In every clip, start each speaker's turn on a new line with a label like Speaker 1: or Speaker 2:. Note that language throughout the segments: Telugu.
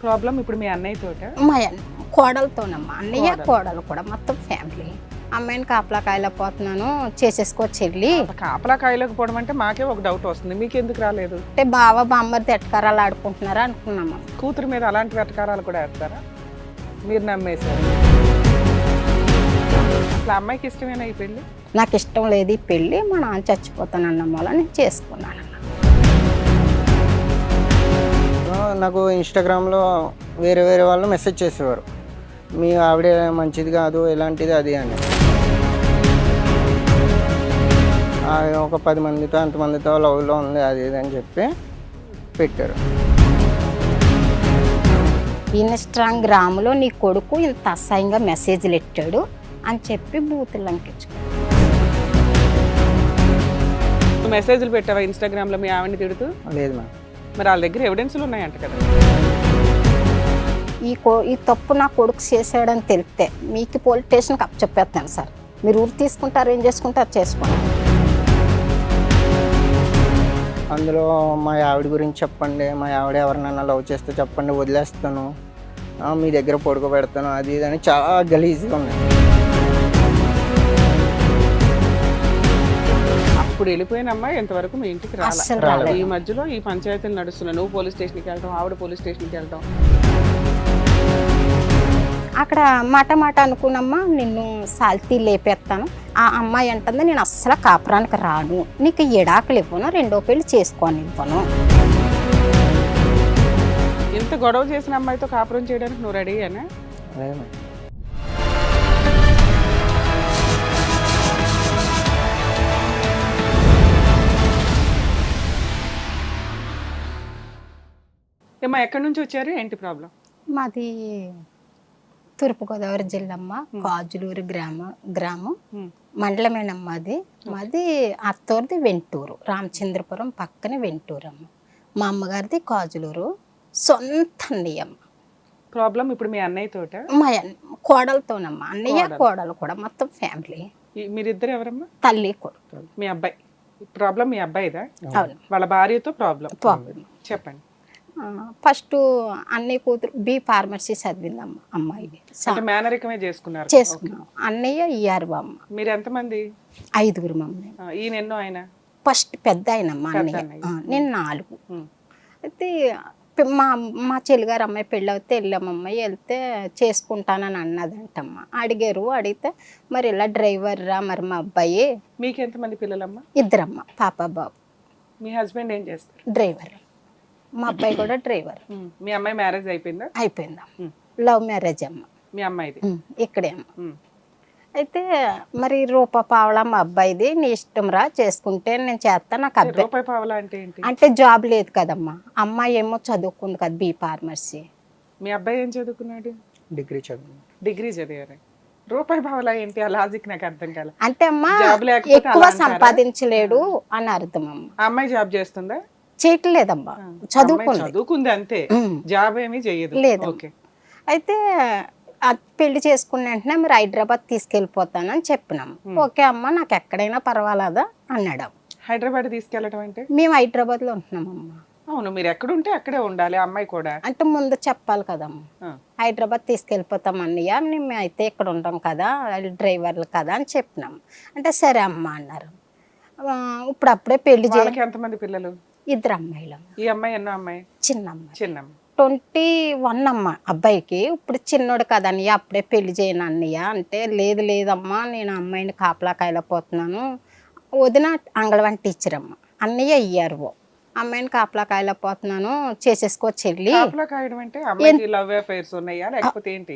Speaker 1: ప్రాబ్లం ఇప్పుడు మీ అన్నయ్య తోట?
Speaker 2: మా కోడలతోనమ్మా, అన్నయ్య కోడలు కూడా మొత్తం ఫ్యామిలీ. అమ్మాయిని కాపలా కాయలేకపోతున్నాను, చేసేసుకోవచ్చు వెళ్ళి.
Speaker 1: కాపలా కాయలేకపోవడం అంటే మాకే ఒక డౌట్ వస్తుంది, మీకు ఎందుకు రాలేదు?
Speaker 2: అంటే బావ బామ్మర్ది ఎట్టకారాలు ఆడుకుంటున్నారా అనుకున్నాము.
Speaker 1: కూతురు మీద అలాంటి వెటకారాలు కూడా వేస్తారా? మీరు నమ్మేశారు. అసలు అమ్మాయికి ఇష్టమేనా ఈ పెళ్ళి?
Speaker 2: నాకు ఇష్టం లేదు ఈ పెళ్ళి, మా నాన్న చచ్చిపోతానన్న వల్ల నేను చేసుకున్నాను.
Speaker 3: నాకు ఇన్స్టాగ్రామ్లో వేరే వేరే వాళ్ళు మెసేజ్ చేసేవారు, మీ ఆవిడే మంచిది కాదు ఎలాంటిది అది అని. ఒక 10 మందితో అంతమందితో లవ్లో ఉంది అది ఇది అని చెప్పి పెట్టారు.
Speaker 2: ఇన్స్టాగ్రామ్లో నీ కొడుకు ఇంత అసహ్యంగా మెసేజ్లు ఎట్టాడు అని చెప్పి బూతులు లంకించుకో.
Speaker 1: మెసేజ్లు పెట్టావా ఇన్స్టాగ్రామ్లో మీ ఆవిడని తిడుతూ?
Speaker 3: లేదు మ్యామ్.
Speaker 1: మరి వాళ్ళ దగ్గర ఎవిడెన్స్లు ఉన్నాయంట కదా.
Speaker 2: ఈ తప్పు నా కొడుకు చేసాడని తెలిస్తే మీకు పోలీస్ స్టేషన్కి అప్పచెప్పేస్తాను సార్. మీరు ఊరు తీసుకుంటారు, ఏం చేసుకుంటారు చేసుకోండి.
Speaker 3: అందులో మా ఆవిడ గురించి చెప్పండి, మా ఆవిడ ఎవరినైనా లవ్ చేస్తే చెప్పండి, వదిలేస్తాను, మీ దగ్గర పడుకోబెడతాను అది ఇది అని చాలా గలీజ్గా ఉన్నాయి.
Speaker 1: అప్పుడు వెళ్ళిపోయిన అమ్మాయి ఎంతవరకు మీ ఇంటికి
Speaker 2: అస్సలు
Speaker 1: రాలేదు.
Speaker 2: రాలేదు.
Speaker 1: ఈ మధ్యలో ఈ పంచాయతీలు నడుస్తున్నాయి, నువ్వు పోలీస్ స్టేషన్కి వెళ్ళటం, ఆవిడ పోలీస్ స్టేషన్కి వెళ్ళటం.
Speaker 2: అక్కడ మాట అనుకున్నమ్మా, నిన్ను సాల్తీ లేపేస్తాను. ఆ అమ్మాయి అంటుంది, నేను అస్సలు కాపురానికి రాను, నీకు ఎడాకులు ఇవ్వను, రెండో పెళ్లి చేసుకొని ఇవ్వను.
Speaker 1: ఇంత గొడవ చేసిన అమ్మాయితో కాపురం చేయడానికి నువ్వు రెడీ అనా?
Speaker 3: అదే మ్యామ్.
Speaker 1: ఏమా ఎక్కడి నుంచి వచ్చారు, ఏంటి ప్రాబ్లం?
Speaker 2: మాది తూర్పుగోదావరి జిల్లా అమ్మ, కాజులూరు గ్రామం మండలమేనమ్మా. మాది అత్తోరిది వెంటూరు, రామచంద్రపురం పక్కన వెంటూరు అమ్మ. మా అమ్మగారిది కాజులూరు, సొంత అన్నయ్య అమ్మ.
Speaker 1: ప్రాబ్లం ఇప్పుడు మీ అన్నయ్య తోట?
Speaker 2: మా కోడలతోనమ్మా, అన్నయ్య కోడలు కూడా మొత్తం ఫ్యామిలీ.
Speaker 1: మీరిద్దరు ఎవరమ్మా?
Speaker 2: తల్లి కొడుకు.
Speaker 1: మీ అబ్బాయి ప్రాబ్లం మీ అబ్బాయిదా?
Speaker 2: అవును.
Speaker 1: వాళ్ళ భార్యతో ప్రాబ్లం. చెప్పండి.
Speaker 2: ఫస్ట్ అన్నయ్య కూతురు బి ఫార్మసీ చదివిందమ్మ అమ్మాయి.
Speaker 1: మేనరికమే చేసుకున్నాం.
Speaker 2: అన్నయ్య ఇయ్యారు అమ్మ.
Speaker 1: మీరు ఎంతమంది?
Speaker 2: 5గురు మమ్మీ.
Speaker 1: ఈయన ఎన్నో? ఆయన
Speaker 2: ఫస్ట్ పెద్ద ఆయనమ్మ అన్నయ్య, నేను 4. అయితే మా చెల్లిగారు అమ్మాయి పెళ్ళి అవుతే వెళ్ళామమ్మ. వెళ్తే చేసుకుంటానని అన్నదంటమ్మ. అడిగితే మరి ఇలా డ్రైవర్ రా మరి మా అబ్బాయి.
Speaker 1: మీకు ఎంతమంది పిల్లలమ్మా?
Speaker 2: 2 పాప బాబు.
Speaker 1: మీ హస్బెండ్ ఏం చేస్తారు?
Speaker 2: డ్రైవర్. మా అబ్బాయి కూడా డ్రైవర్.
Speaker 1: మీ అమ్మాయి మ్యారేజ్ అయిపోయిందా?
Speaker 2: అయిపోయిందా. లవ్ మ్యారేజ్ అమ్మ.
Speaker 1: మీ అమ్మాయిది
Speaker 2: ఇక్కడే అమ్మ. అయితే మరి రూపాయి మా అబ్బాయిది, నీ ఇష్టం రా, చేసుకుంటే నేను చేస్తాను. నాకు అబ్బాయి అంటే జాబ్ లేదు కదమ్మా. అమ్మాయి ఏమో చదువుకుంది కదా, బి ఫార్మసీ.
Speaker 1: మీ అబ్బాయి ఏం చదువుకున్నాడు?
Speaker 3: డిగ్రీ చదివాను.
Speaker 1: డిగ్రీ చదివారు. రూపాయి పావలా ఏంటి? ఆ లాజిక్ నాకు అర్థం కాలే.
Speaker 2: అంటే అమ్మా ఎక్కువ సంపాదించలేడు అని అర్థం అమ్మ.
Speaker 1: అమ్మాయి జాబ్ చేస్తుందా?
Speaker 2: చేయట్లేదమ్మా,
Speaker 1: చదువుకుంది అంతే, జాబ్ ఏమీ చేయదు.
Speaker 2: లేదు. అయితే పెళ్లి చేసుకున్న వెంటనే మీరు హైదరాబాద్ తీసుకెళ్ళిపోతానని చెప్పినాం. ఓకే అమ్మ, నాకు ఎక్కడైనా పర్వాలేదా అన్నాడు.
Speaker 1: హైదరాబాద్ తీసుకెళ్ళటం అంటే?
Speaker 2: మేము హైదరాబాద్ లో ఉంటున్నామమ్మా.
Speaker 1: అవును, మీరు ఎక్కడుంటే అక్కడే ఉండాలి, అమ్మాయి కూడా.
Speaker 2: అంటే ముందు చెప్పాలి కదమ్మా, హైదరాబాద్ తీసుకెళ్ళిపోతాం అన్నయ్య, మేము అయితే ఇక్కడ ఉంటాం కదా, డ్రైవర్లు కదా అని చెప్పినాం. అంటే సరే అమ్మ అన్నారు. ఇప్పుడు అప్పుడే పెళ్లి చేయాలి.
Speaker 1: ఎంతమంది పిల్లలు?
Speaker 2: 2 అమ్మాయిలు.
Speaker 1: ఈ అమ్మాయి ఎన్నో అమ్మాయి?
Speaker 2: చిన్న అమ్మాయి.
Speaker 1: చిన్నమ్మ
Speaker 2: 21 అమ్మ అబ్బాయికి. ఇప్పుడు చిన్నోడు కదా అన్నయ్య, అప్పుడే పెళ్లి చేయను అన్నయ్య అంటే, లేదమ్మా, నేను అమ్మాయిని కాపలా కాయలేకపోతున్నాను. వదిన అంగళవాడి టీచర్ అమ్మ, అన్నయ్య అయ్యారు, అమ్మాయిని కాపలా కాయలేకపోతున్నాను, చేసేసుకోవచ్చు వెళ్ళి.
Speaker 1: కాపలా కాయడం అంటే అమ్మాయికి లవ్ అఫైర్స్ ఉన్నాయా లేకపోతే ఏంటి?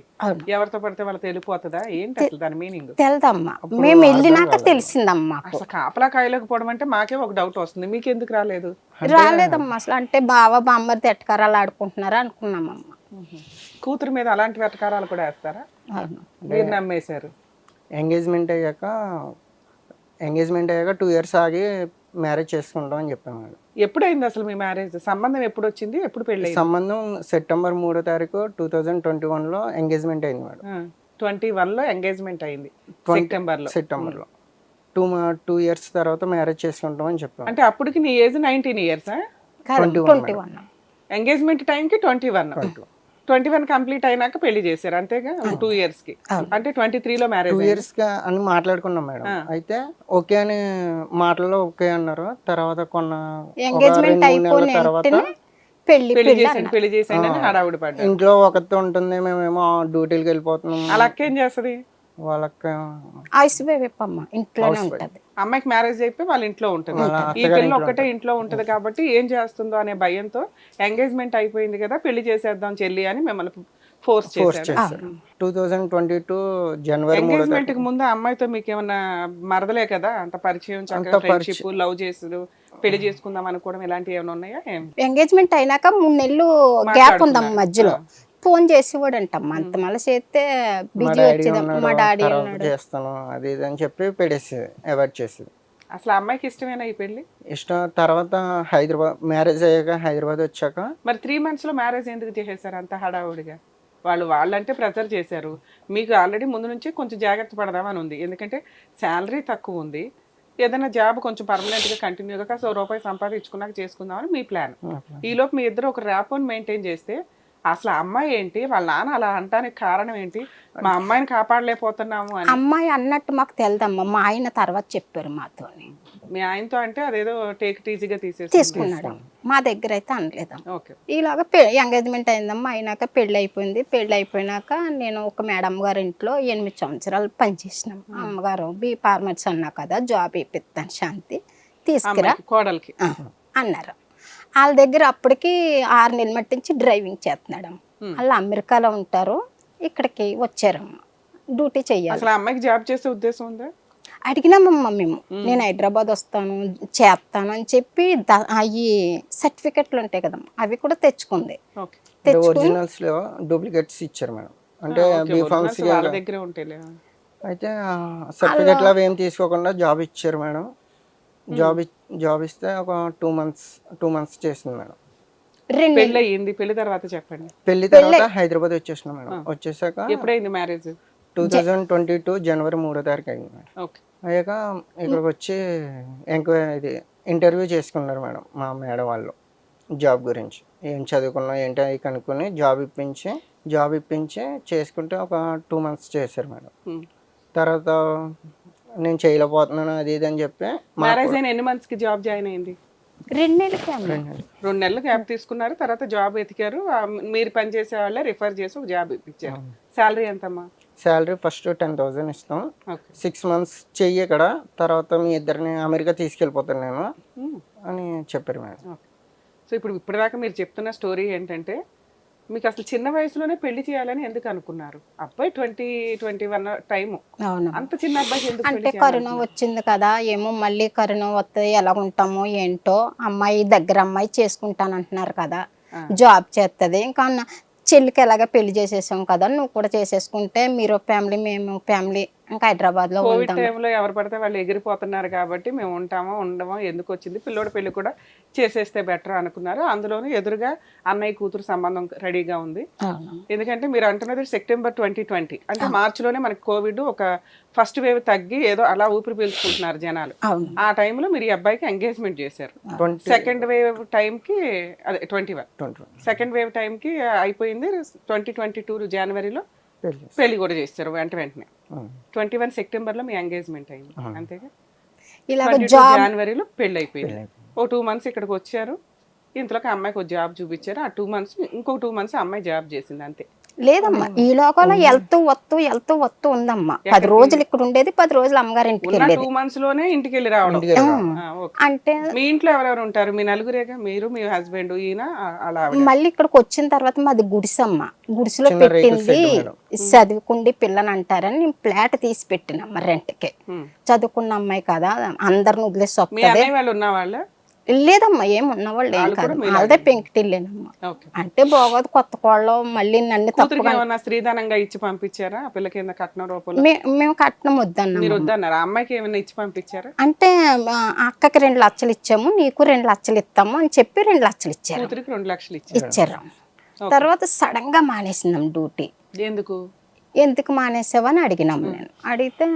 Speaker 1: ఎవరితో పడితే వాళ్ళతో వెళ్ళిపోతుందా ఏంటి? అసలు దాని మీనింగ్
Speaker 2: తెలదమ్మా, మేము వెళ్ళినాక తెలిసిందమ్మా.
Speaker 1: అసలు కాపలా కాయలేకపోవడం అంటే మాకే ఒక డౌట్ వస్తుంది, మీకు ఎందుకు రాలేదు?
Speaker 2: రాలేదమ్మా అసలు. అంటే బావ బామ్మర్ది ఎట్టకారాలు ఆడుకుంటున్నారా అనుకున్నామమ్మా.
Speaker 1: కూతురు మీద అలాంటి వెటకారాలు కూడా వేస్తారా? మీరు నమ్మేశారు.
Speaker 3: ఎంగేజ్మెంట్ అయ్యాక 2 years ఆగి మ్యారేజ్ చేసుకుంటాం అని చెప్పాము.
Speaker 1: ఎప్పుడైంది అసలు మీ మ్యారేజ్? సంబంధం ఎప్పుడు వచ్చింది, ఎప్పుడు పెళ్ళి?
Speaker 3: సంబంధం సెప్టెంబర్ 3వ తారీఖు 2021లో ఎంగేజ్మెంట్ అయింది మేడం.
Speaker 1: 21లో ఎంగేజ్మెంట్ అయింది, సెప్టెంబర్లో.
Speaker 3: 2 years తర్వాత మ్యారేజ్ చేసుకుంటాం అని చెప్పాము.
Speaker 1: అంటే అప్పటికి నీ ఏజ్ 19 years?
Speaker 2: 21.
Speaker 1: ఎంగేజ్మెంట్ టైంకి 21. 21 కంప్లీట్ అయినాక పెళ్లి చేశారు అంతేగా 2 ఇయర్స్ కి. అంటే 23లో
Speaker 3: 2
Speaker 1: మ్యారేజ్.
Speaker 3: ఇయర్స్ గా అని మాట్లాడుకున్నాం మేడం. అయితే ఓకే అని మాటల్లో ఓకే అన్నారు. తర్వాత ఒక
Speaker 2: ఎంగేజ్మెంట్
Speaker 3: 2-3 నెలల తర్వాత
Speaker 2: అయిపోయిన పెళ్లి
Speaker 1: పెళ్లి చేసేయండి అని హడావుడి పడ్డారు.
Speaker 3: ఇంట్లో ఒకరితో ఉంటుంది, మేమేమో డ్యూటీలకు వెళ్ళిపోతున్నాం.
Speaker 1: అలా అక్క ఏం చేస్తుంది?
Speaker 3: వాళ్ళక్క
Speaker 2: ఐస్ అమ్మ ఇంట్లోనే ఉంటది.
Speaker 1: అమ్మాయికి మ్యారేజ్ అయిపోయి వాళ్ళ ఇంట్లో ఉంటుంది. ఈ పిల్ల ఒక్కటే ఇంట్లో ఉంటది కాబట్టి ఏం చేస్తుందో అనే భయంతో ఎంగేజ్మెంట్ అయిపోయింది కదా పెళ్లి చేసేద్దాం చెల్లి అని మిమ్మల్ని ఫోర్స్ చేశారు.
Speaker 3: 2022 జనవరి 3వ
Speaker 1: ఎంగేజ్మెంట్ కి ముందు ఆ అమ్మాయితో మీకు ఏమన్నా మరదలే కదా, అంత పరిచయం, చక్కగా ఫ్రెండ్షిప్, లవ్ చేసుడు, పెళ్లి చేసుకుందాం అనుకోవడం ఇలాంటివి ఏమైనా ఉన్నాయా?
Speaker 2: ఎంగేజ్మెంట్ అయినాక 3 నెలలు గ్యాప్ ఉందమ్మ మధ్యలో. ఫోన్ చేసేవాడంటమ్మా, అంత మళ్ళీ చేస్తే బిజీ వచ్చేది. మా డాడీ
Speaker 3: చేస్తాను అది ఇది అని చెప్పి పెడేసేది, అవాయిడ్ చేసేది.
Speaker 1: అసలు అమ్మాయికి ఇష్టమేనా ఈ పెళ్లి?
Speaker 3: ఇష్టం. తర్వాత హైదరాబాద్ మ్యారేజ్ అయ్యాక హైదరాబాద్ వచ్చాక
Speaker 1: మరి 3 months లో మ్యారేజ్ ఎందుకు చేసేసారు అంత హడావుడిగా? వాళ్ళంటే ప్రెజర్ చేశారు, మీకు ఆల్రెడీ ముందు నుంచి కొంచెం జాగ్రత్త పడదామని ఉంది. ఎందుకంటే శాలరీ తక్కువ ఉంది, ఏదైనా జాబ్ కొంచెం పర్మనెంట్గా కంటిన్యూగా కాస్త రూపాయి సంపాదించుకున్నాక చేసుకుందామని మీ ప్లాన్. ఈలోపు మీ ఇద్దరు ఒక ర్యాపోన్ మెయింటైన్ చేస్తే అసలు అమ్మాయి ఏంటి, వాళ్ళ నాన్న అలా అంటానికి కారణం ఏంటి? మా అమ్మాయిని కాపాడలేకపోతున్నాము అని.
Speaker 2: అమ్మాయి అన్నట్టు మాకు తెలదమ్మా, మా ఆయన తర్వాత చెప్పారు మాతో.
Speaker 1: మీ ఆయనతో అంటే అదేదో టేక్ ఈజీగా
Speaker 2: తీసుకున్నాడు, మా దగ్గర అయితే అనలేదమ్మా.
Speaker 1: ఓకే.
Speaker 2: ఈలాగా ఎంగేజ్మెంట్ అయిందమ్మా. అయినాక పెళ్ళి అయిపోయింది. పెళ్ళి అయిపోయినాక నేను ఒక మేడం గారి ఇంట్లో 8 సంవత్సరాలు పనిచేసినాం. అమ్మగారు బి ఫార్మర్స్ అన్నా కదా, జాబ్ ఇప్పిస్తాను శాంతి తీసుకురా
Speaker 1: కోడలికి
Speaker 2: అన్నారు. వాళ్ళ దగ్గర అప్పటికి 6 నెలల మట్టి నుంచి డ్రైవింగ్ చేస్తున్నాడు. వాళ్ళు అమెరికాలో ఉంటారు, ఇక్కడికి వచ్చారమ్మ డ్యూటీ చెయ్యాలి.
Speaker 1: అసలు అమ్మాయికి జాబ్ చేసే ఉద్దేశం ఉందా?
Speaker 2: అడిగినామమ్మా మేము, నేను హైదరాబాద్ వస్తాను చేస్తాను అని చెప్పి అవి సర్టిఫికెట్లు ఉంటాయి కదమ్మా, అవి కూడా తెచ్చుకుంది.
Speaker 3: ఒరిజినల్స్ లో డూప్లికేట్స్ ఇచ్చారు మేడం. అంటే బీఫార్మసీ
Speaker 1: వాళ్ళ దగ్గరే ఉంటాయి.
Speaker 3: అయితే సర్టిఫికెట్లు అవి ఏం తీసుకోకుండా జాబ్ ఇచ్చారు మేడం. జాబ్ ఇస్తే ఒక 2 months చేసింది మేడం.
Speaker 1: పెళ్లి అయ్యింది. పెళ్లి తర్వాత చెప్పండి.
Speaker 3: పెళ్లి తర్వాత హైదరాబాద్ వచ్చేసిన మేడం. వచ్చేసాక
Speaker 1: ఎప్పుడైంది మ్యారేజ్?
Speaker 3: 2022 జనవరి 3వ తారీఖు అయింది మేడం. అయ్యాక ఇక్కడికి వచ్చి ఇది ఇంటర్వ్యూ చేసుకున్నారు మేడం మా మేడం వాళ్ళు. జాబ్ గురించి ఏం చదువుకున్నా ఏంటి అవి కనుక్కొని జాబ్ ఇప్పించి చేసుకుంటే ఒక 2 months చేశారు మేడం. తర్వాత నేను చేయలేకపోతున్నాను అది ఇది అని చెప్పి.
Speaker 1: మ్యారేజ్ అయిన ఎన్ని మంత్స్ కి జాబ్ జాయిన్ అయింది?
Speaker 2: 2
Speaker 1: నెలలు గ్యాప్ తీసుకున్నారు. తర్వాత జాబ్ ఎతికారు. మీరు పనిచేసే వాళ్ళే రిఫర్ చేసి ఒక జాబ్ ఇప్పించారు. శాలరీ ఎంతమ్మా?
Speaker 3: శాలరీ ఫస్ట్ 10,000 ఇస్తాం. 6 months చెయ్యి ఇక్కడ, తర్వాత మీ ఇద్దరిని అమెరికా తీసుకెళ్ళిపోతాను నేను అని చెప్పారు మేడం.
Speaker 1: సో ఇప్పటిదాకా మీరు చెప్తున్న స్టోరీ ఏంటంటే, మీకు అసలు చిన్న వయసులోనే పెళ్లి చేయాలని ఎందుకు అనుకున్నారు? అబ్బాయి 20-21 టైము, అంత చిన్న అబ్బాయి ఎందుకు?
Speaker 2: అంటే కరోనా వచ్చింది కదా, ఏమో మళ్ళీ కరోనా వస్తే ఎలా ఉంటామో ఏంటో, అమ్మాయి దగ్గర అమ్మాయి చేసుకుంటాను అంటున్నారు కదా, జాబ్ చేస్తుంది. ఇంకా చెల్లికి ఎలాగ పెళ్లి చేసేసాం కదా, నువ్వు కూడా చేసేసుకుంటే మీరు ఫ్యామిలీ మేము ఫ్యామిలీ ఇంకా హైదరాబాద్ లో
Speaker 1: కోవిడ్ టైంలో ఎవరు పడితే వాళ్ళు ఎగిరిపోతున్నారు కాబట్టి మేము ఉంటామో ఉండమో ఎందుకు వచ్చింది, పిల్లోడి పెళ్లి కూడా చేసేస్తే బెటర్ అనుకున్నారు. అందులోనూ ఎదురుగా అన్నయ్య కూతురు సంబంధం రెడీగా ఉంది. ఎందుకంటే మీరు అంటున్నది సెప్టెంబర్ 2020, అంటే మార్చిలోనే మనకి కోవిడ్ ఒక ఫస్ట్ వేవ్ తగ్గి ఏదో అలా ఊపిరి పీల్చుకుంటున్నారు జనాలు. ఆ టైంలో మీరు ఈ అబ్బాయికి ఎంగేజ్మెంట్ చేశారు. సెకండ్ వేవ్ టైంకి అదే 21 సెకండ్ వేవ్ టైంకి అయిపోయింది. 2022 జనవరిలో పెళ్లి కూడా చేస్తారు వెంటనే. 21 సెప్టెంబర్లో మీ ఎంగేజ్మెంట్ అయింది అంతేగా. 22 జనవరిలో పెళ్లి అయిపోయింది. ఓ 2 months ఇక్కడికి వచ్చారు. ఇంతలోకి అమ్మాయికి ఒక జాబ్ చూపించారు. ఆ 2 months ఇంకో 2 months అమ్మాయి జాబ్ చేసింది అంతే.
Speaker 2: లేదమ్మా, ఈ లోకంలో వెళ్తూ వస్తూ ఉందమ్మా. 10 రోజులు ఇక్కడ ఉండేది, 10 రోజులు అమ్మగారి ఇంటికి వెళ్ళేది.
Speaker 1: 2 months లోనే ఇంటికి వెళ్ళి రావడం.
Speaker 2: అంటే
Speaker 1: మీ ఇంట్లో ఎవరెవరు ఉంటారు? మీ నలుగురేగా, మీరు మీ హస్బెండ్ ఈయన అలా.
Speaker 2: మళ్ళీ ఇక్కడికి వచ్చిన తర్వాత మాది గుడిసమ్మ, గుడిసెలో పెట్టింది చదువుకుండి పిల్లని అంటారని నేను ఫ్లాట్ తీసి పెట్టినమ్మ రెంట్కి. చదువుకున్న అమ్మాయి కదా, అందరిని వదిలేసి వస్తుంది.
Speaker 1: వాళ్ళు ఉన్న వాళ్ళ
Speaker 2: లేదమ్మా, ఏమున్నవాళ్ళు ఏం కాదు, అదే పెంకిటిల్లేనమ్మా. అంటే బాగోదు కొత్త కోళ్ళు మళ్ళీ నన్ను తప్పుగా
Speaker 1: స్త్రీధనంగా ఇచ్చి పంపించారా? పిల్లకి కట్నం రూపంలో
Speaker 2: మేము కట్నం వద్దన్నా.
Speaker 1: మీరు వద్దన్నారు. అమ్మాయికి ఏమైనా ఇచ్చి పంపించారా?
Speaker 2: అంటే అక్కకి 2 లక్షలు ఇచ్చాము, నీకు 2 లక్షలు ఇస్తాము అని చెప్పి 2 లక్షలు ఇచ్చారు.
Speaker 1: 2 లక్షలు
Speaker 2: ఇచ్చారు. తర్వాత సడన్ గా మానేసిందాం డ్యూటీ. ఎందుకు మానేసావని అడిగినాము. నేను అడిగితే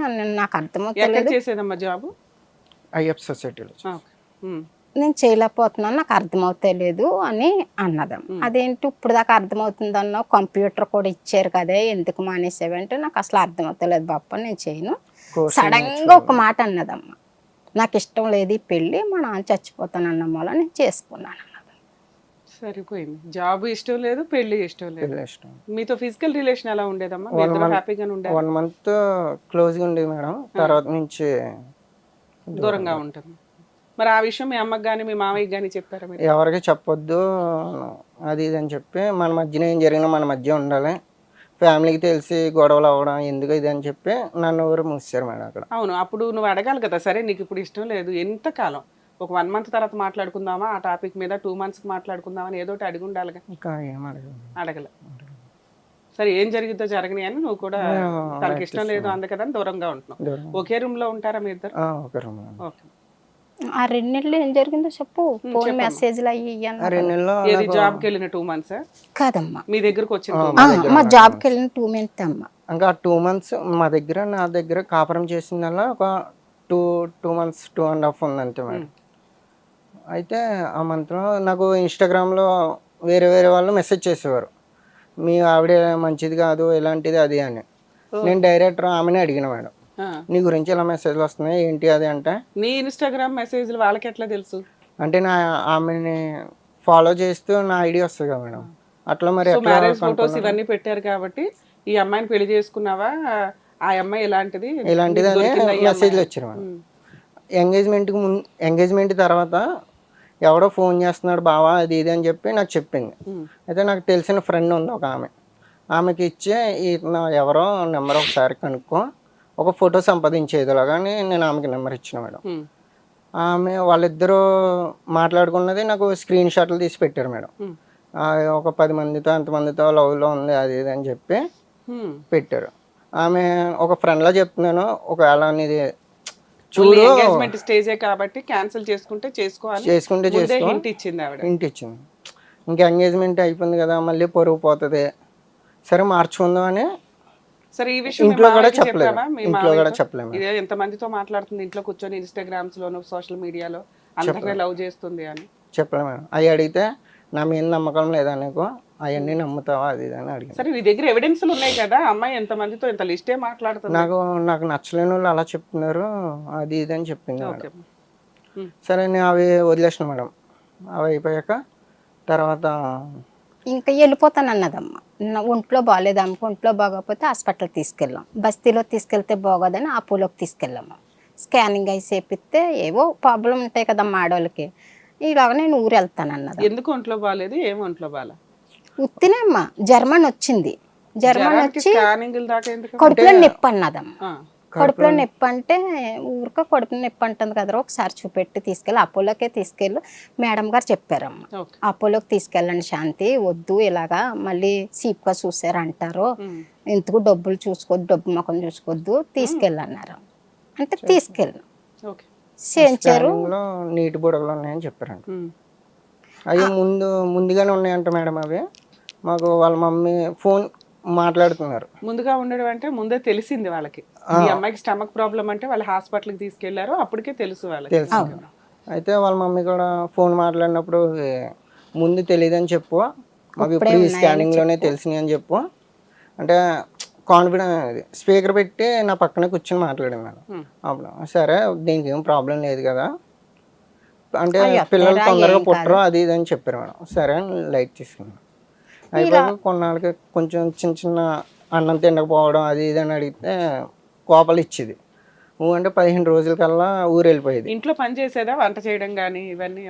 Speaker 2: నాకు అర్థమవుతలేదు.
Speaker 1: చేసేదమ్మా జాబ్?
Speaker 3: ఐఎఫ్ సొసైటీలో
Speaker 2: నేను చేయలేకపోతున్నాను, నాకు అర్థమవుతలేదు అని అన్నదమ్మ. అదేంటి ఇప్పుడు దాకా అర్థమవుతుందన్నో, కంప్యూటర్ కూడా ఇచ్చారు కదా, ఎందుకు మానేసావంటే నాకు అసలు అర్థమవుతలేదు బాప్ప, నేను చేయను. సడన్గా ఒక మాట అన్నదమ్మ, నాకు ఇష్టం లేదు ఈ పెళ్ళి, మా నాన్న చచ్చిపోతానన్న మూల నేను చేసుకున్నాను అన్నది.
Speaker 1: సరిపోయింది. జాబ్ ఇష్టం లేదు, పెళ్లి ఇష్టం లేదు.
Speaker 3: పెళ్ళి ఇష్టం.
Speaker 1: మీతో ఫిజికల్ రిలేషన్ ఎలా ఉండేదమ్మా? మీ ఇద్దరు హ్యాపీగానే ఉండేది?
Speaker 3: 1 month క్లోజ్గా ఉండేది మేడం. తర్వాత నుంచి
Speaker 1: దూరంగా ఉంటుంది. మరి ఆ విషయం మీ అమ్మకి కానీ మీ మామయ్యకి కానీ చెప్పారా మీరు?
Speaker 3: ఎవరికి చెప్పొద్దు అది ఇది అని చెప్పి, మన మధ్యన ఏం జరిగినా మన మధ్య ఉండాలి, ఫ్యామిలీకి తెలిసి గొడవలు అవ్వడం ఎందుకు ఇది అని చెప్పి నన్ను ఎవరు మూసారు మేడం అక్కడ.
Speaker 1: అవును, అప్పుడు నువ్వు అడగాలి కదా, సరే నీకు ఇప్పుడు ఇష్టం లేదు, ఎంత కాలం, ఒక 1 month తర్వాత మాట్లాడుకుందామా ఆ టాపిక్ మీద, 2 months మాట్లాడుకుందామా అని ఏదో ఒకటి అడిగి ఉండాలిగా.
Speaker 3: ఇంకా ఏం అడగదు.
Speaker 1: అడగల. సరే ఏం జరిగిద్దో జరగని అని నువ్వు కూడా తనకి ఇష్టం లేదు అందుకదని దూరంగా ఉంటున్నావు. ఒకే రూమ్ లో ఉంటారా మీ ఇద్దరు?
Speaker 3: ఒక రూమ్.
Speaker 1: ఓకే.
Speaker 2: ఆ 2 నెలలు ఏం జరిగిందో చెప్పు. ఫోన్ మెసేజ్లు అయ్యి
Speaker 3: 2 నెలల్లో
Speaker 1: ఏది జాబ్కి వెళ్ళిన 2 months
Speaker 2: కాదమ్మా,
Speaker 1: మీ దగ్గరకు వచ్చిన
Speaker 2: మా జాబ్కి వెళ్ళిన 2 months అమ్మ.
Speaker 3: ఇంకా 2 months మా దగ్గర, నా దగ్గర కాపురం చేసిందల్లా ఒక 2 months 2.5 ఉంది అంతే మేడం. అయితే ఆ మంత్లో నాకు ఇన్స్టాగ్రామ్లో వేరే వేరే వాళ్ళు మెసేజ్ చేసేవారు, మీ ఆవిడ మంచిది కాదు ఎలాంటిది అది అని. నేను డైరెక్టర్ ఆమెనే అడిగిన మేడం, నీ గురించి ఇలా మెసేజ్లు వస్తున్నాయి ఏంటి అది అంటే.
Speaker 1: నీ ఇన్స్టాగ్రామ్ మెసేజ్లు వాళ్ళకి ఎట్లా తెలుసు?
Speaker 3: అంటే ఆమెని ఫాలో చేస్తూ నా ఐడియా వస్తుంది కదా మేడం, అట్లా మరి
Speaker 1: మ్యారేజ్ ఫొటోస్ ఇవన్నీ పెట్టారు కాబట్టి ఈ అమ్మాయిని పెళ్లి చేసుకున్నావా, ఆ అమ్మాయి ఇలాంటిది
Speaker 3: అని మెసేజ్లు వచ్చారు మేడం. ఎంగేజ్మెంట్ తర్వాత ఎవడో ఫోన్ చేస్తున్నాడు బావా అది ఇది అని చెప్పి నాకు చెప్పింది. అయితే నాకు తెలిసిన ఫ్రెండ్ ఉంది ఒక ఆమె, ఆమెకి ఇచ్చే ఇతను ఎవరో నెంబర్ ఒకసారి కనుక్కో, ఒక ఫోటో సంపాదించేదిలాగా నేను ఆమెకి నెంబర్ ఇచ్చిన మేడం. ఆమె వాళ్ళిద్దరూ మాట్లాడుకున్నది నాకు స్క్రీన్ షాట్లు తీసి పెట్టారు మేడం. ఒక 10 మందితో ఎంతమందితో లవ్లో ఉంది అది ఇది అని చెప్పి పెట్టారు. ఆమె ఒక ఫ్రెండ్లా చెప్తున్నాను, ఒకవేళ అనేది చూడు
Speaker 1: ఎంగేజ్మెంట్ స్టేజే కాబట్టి క్యాన్సిల్ చేసుకుంటే చేసుకోవాలి,
Speaker 3: చేసుకుంటే చేసుకో
Speaker 1: ఇంటి ఇచ్చింది ఆవిడ.
Speaker 3: ఇంటి ఇచ్చింది. ఇంకా ఎంగేజ్మెంట్ అయిపోయింది కదా, మళ్ళీ పరువు పోతుంది, సరే మార్చుకుందాం అని.
Speaker 1: సరే ఈ విషయం
Speaker 3: ఇంట్లో కూడా చెప్పలేము, ఇంట్లో కూడా చెప్పలేము.
Speaker 1: ఇదే ఎంతమందితో మాట్లాడుతుంది ఇంట్లో కూర్చొని, ఇన్స్టాగ్రామ్స్ లోను సోషల్ మీడియాలో అందరినీ లవ్ చేస్తుంది అని
Speaker 3: చెప్పలేము మేడం. అవి అడిగితే నా మీద నమ్మకం లేదా నీకు, అవన్నీ నమ్ముతావా అది ఇది అని అడిగింది.
Speaker 1: సరే నీ దగ్గర ఎవిడెన్స్లు ఉన్నాయి కదా, అమ్మాయి ఎంతమందితో ఎంత లిస్టే మాట్లాడుతుంది.
Speaker 3: నాకు నచ్చలేని వాళ్ళు అలా చెప్తున్నారు అది ఇది అని చెప్పింది మేడం. సరే నేను అవి వదిలేసిన మేడం. అవి అయిపోయాక తర్వాత
Speaker 2: ఇంకా వెళ్ళిపోతాను అన్నదమ్మ. నా ఒంట్లో బాగాలేదమ్మకి, ఒంట్లో బాగోకపోతే హాస్పిటల్కి తీసుకెళ్ళాం. బస్తీలో తీసుకెళ్తే బాగోదని అపోలోకి తీసుకెళ్ళాము. స్కానింగ్ అయి చేపిస్తే ఏవో ప్రాబ్లం ఉంటాయి కదమ్మా ఆడవాళ్ళకి, ఇలాగ నేను ఊరు వెళ్తాను అన్నది.
Speaker 1: ఎందుకు ఒంట్లో బాగాలేదు, ఏం ఒంట్లో బాగా
Speaker 2: ఉత్తినే అమ్మ, జర్మన్ వచ్చింది. జర్మన్ వచ్చి కడుపులో నొప్పి అన్నదమ్మ. కడుపులో నొప్పి అంటే ఊరికే కడుపులో నొప్పి అంటుంది కదరా, ఒకసారి చూపెట్టి తీసుకెళ్ళి అపోలోకే తీసుకెళ్ళి మేడం గారు చెప్పారమ్మ, అపోలోకి తీసుకెళ్ళండి శాంతి, వద్దు ఇలాగా మళ్ళీ సీప్గా చూసారు అంటారు, ఎందుకు డబ్బులు చూసుకోవద్దు, డబ్బు మొఖం చూసుకోవద్దు, తీసుకెళ్ళన్నారు. అంటే తీసుకెళ్ళాం, చేయించారు.
Speaker 3: నీటి బుడగలు ఉన్నాయని చెప్పారంట. అవి ముందుగానే ఉన్నాయంట మేడం. అవి మాకు వాళ్ళ మమ్మీ ఫోన్ మాట్లాడుతున్నారు.
Speaker 1: ముందుగా ఉండడం అంటే ముందే తెలిసింది వాళ్ళకి, ఈ అమ్మాయికి స్టమక్ ప్రాబ్లం అంటే వాళ్ళు హాస్పిటల్కి తీసుకెళ్లారు, అప్పటికే తెలుసు వాళ్ళకి.
Speaker 3: తెలుసు. అయితే వాళ్ళ మమ్మీ కూడా ఫోన్ మాట్లాడినప్పుడు ముందు తెలియదని చెప్పు, మాకు ఇప్పుడు ఈ స్కానింగ్లోనే తెలిసినాయి అని చెప్పు అంటే కాన్ఫిడెంట్ స్పీకర్ పెట్టి నా పక్కనే కూర్చొని మాట్లాడింది మేడం. అప్పుడు సరే దీనికి ఏం ప్రాబ్లం లేదు కదా అంటే, పిల్లలు తొందరగా పుట్టరు అది ఇది అని చెప్పారు మేడం. సరే అని లైట్ తీసుకున్నాను. అయిపోయాక కొన్నాళ్ళకి కొంచెం చిన్న అన్నం తినకపోవడం అది ఇది అని అడిగితే కోపలు ఇచ్చేది. అంటే 15 రోజుల కల్లా ఊరు వెళ్ళిపోయేది.
Speaker 1: ఇంట్లో పని చేసేదా, వంట చేయడం కానీ ఇవన్నీ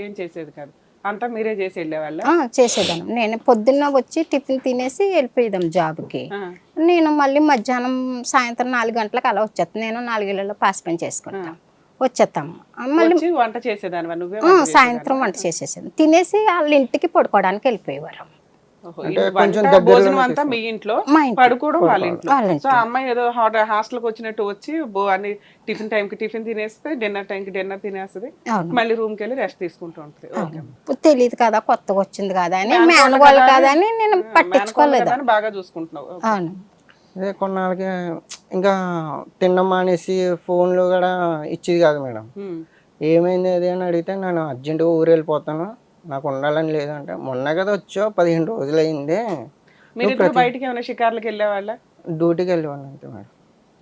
Speaker 1: ఏం చేసేది కాదు, అంతా మీరే చేసి వెళ్ళేవాళ్ళ?
Speaker 2: చేసేదాను. నేను పొద్దున్న వచ్చి టిఫిన్ తినేసి వెళ్ళిపోయేదాం జాబ్కి. నేను మళ్ళీ మధ్యాహ్నం సాయంత్రం 4 గంటలకు అలా వచ్చేస్తాను. నేను 4 ఇళ్ళలో పాస్ పని చేసుకుంటాను, వచ్చేస్తాము. మళ్ళీ
Speaker 1: వంట చేసేదాన్ని నువ్వే?
Speaker 2: సాయంత్రం వంట చేసేసాను, తినేసి వాళ్ళ ఇంటికి పడుకోవడానికి వెళ్ళిపోయేవారు.
Speaker 1: భోజనం అంతా మీ ఇంట్లో, పడుకోవడం వాళ్ళ ఇంట్లో. సో అమ్మాయి ఏదో హాస్టల్కి వచ్చినట్టు వచ్చి అన్ని టిఫిన్ టైంకి టిఫిన్ తినేస్తే, డిన్నర్ టైంకి డిన్నర్ తినేస్తుంది, మళ్ళీ రూమ్కి వెళ్ళి రెస్ట్ తీసుకుంటూ ఉంటుంది.
Speaker 2: తెలియదు కదా, కొత్తగా వచ్చింది కదా అని, మేనగోళ్ళు కదా అని నేను పట్టించుకోలేదు,
Speaker 1: బాగా చూసుకుంటున్నావు.
Speaker 2: అవును.
Speaker 3: అదే కొన్నాళ్ళకి ఇంకా తినడం మానేసి ఫోన్లో కూడా ఇచ్చేది కాదు మేడం. ఏమైంది అది అని అడిగితే నేను అర్జెంటుగా ఊరు వెళ్ళిపోతాను, నాకు ఉండాలని లేదంటే, మొన్న కదా వచ్చావు 15 రోజులు అయింది,
Speaker 1: మీరిద్దరు బయటికి ఏమైనా షికార్లకి వెళ్ళేవాళ్ళ?
Speaker 3: డ్యూటీకి వెళ్ళేవాడిని అంతే మేడం.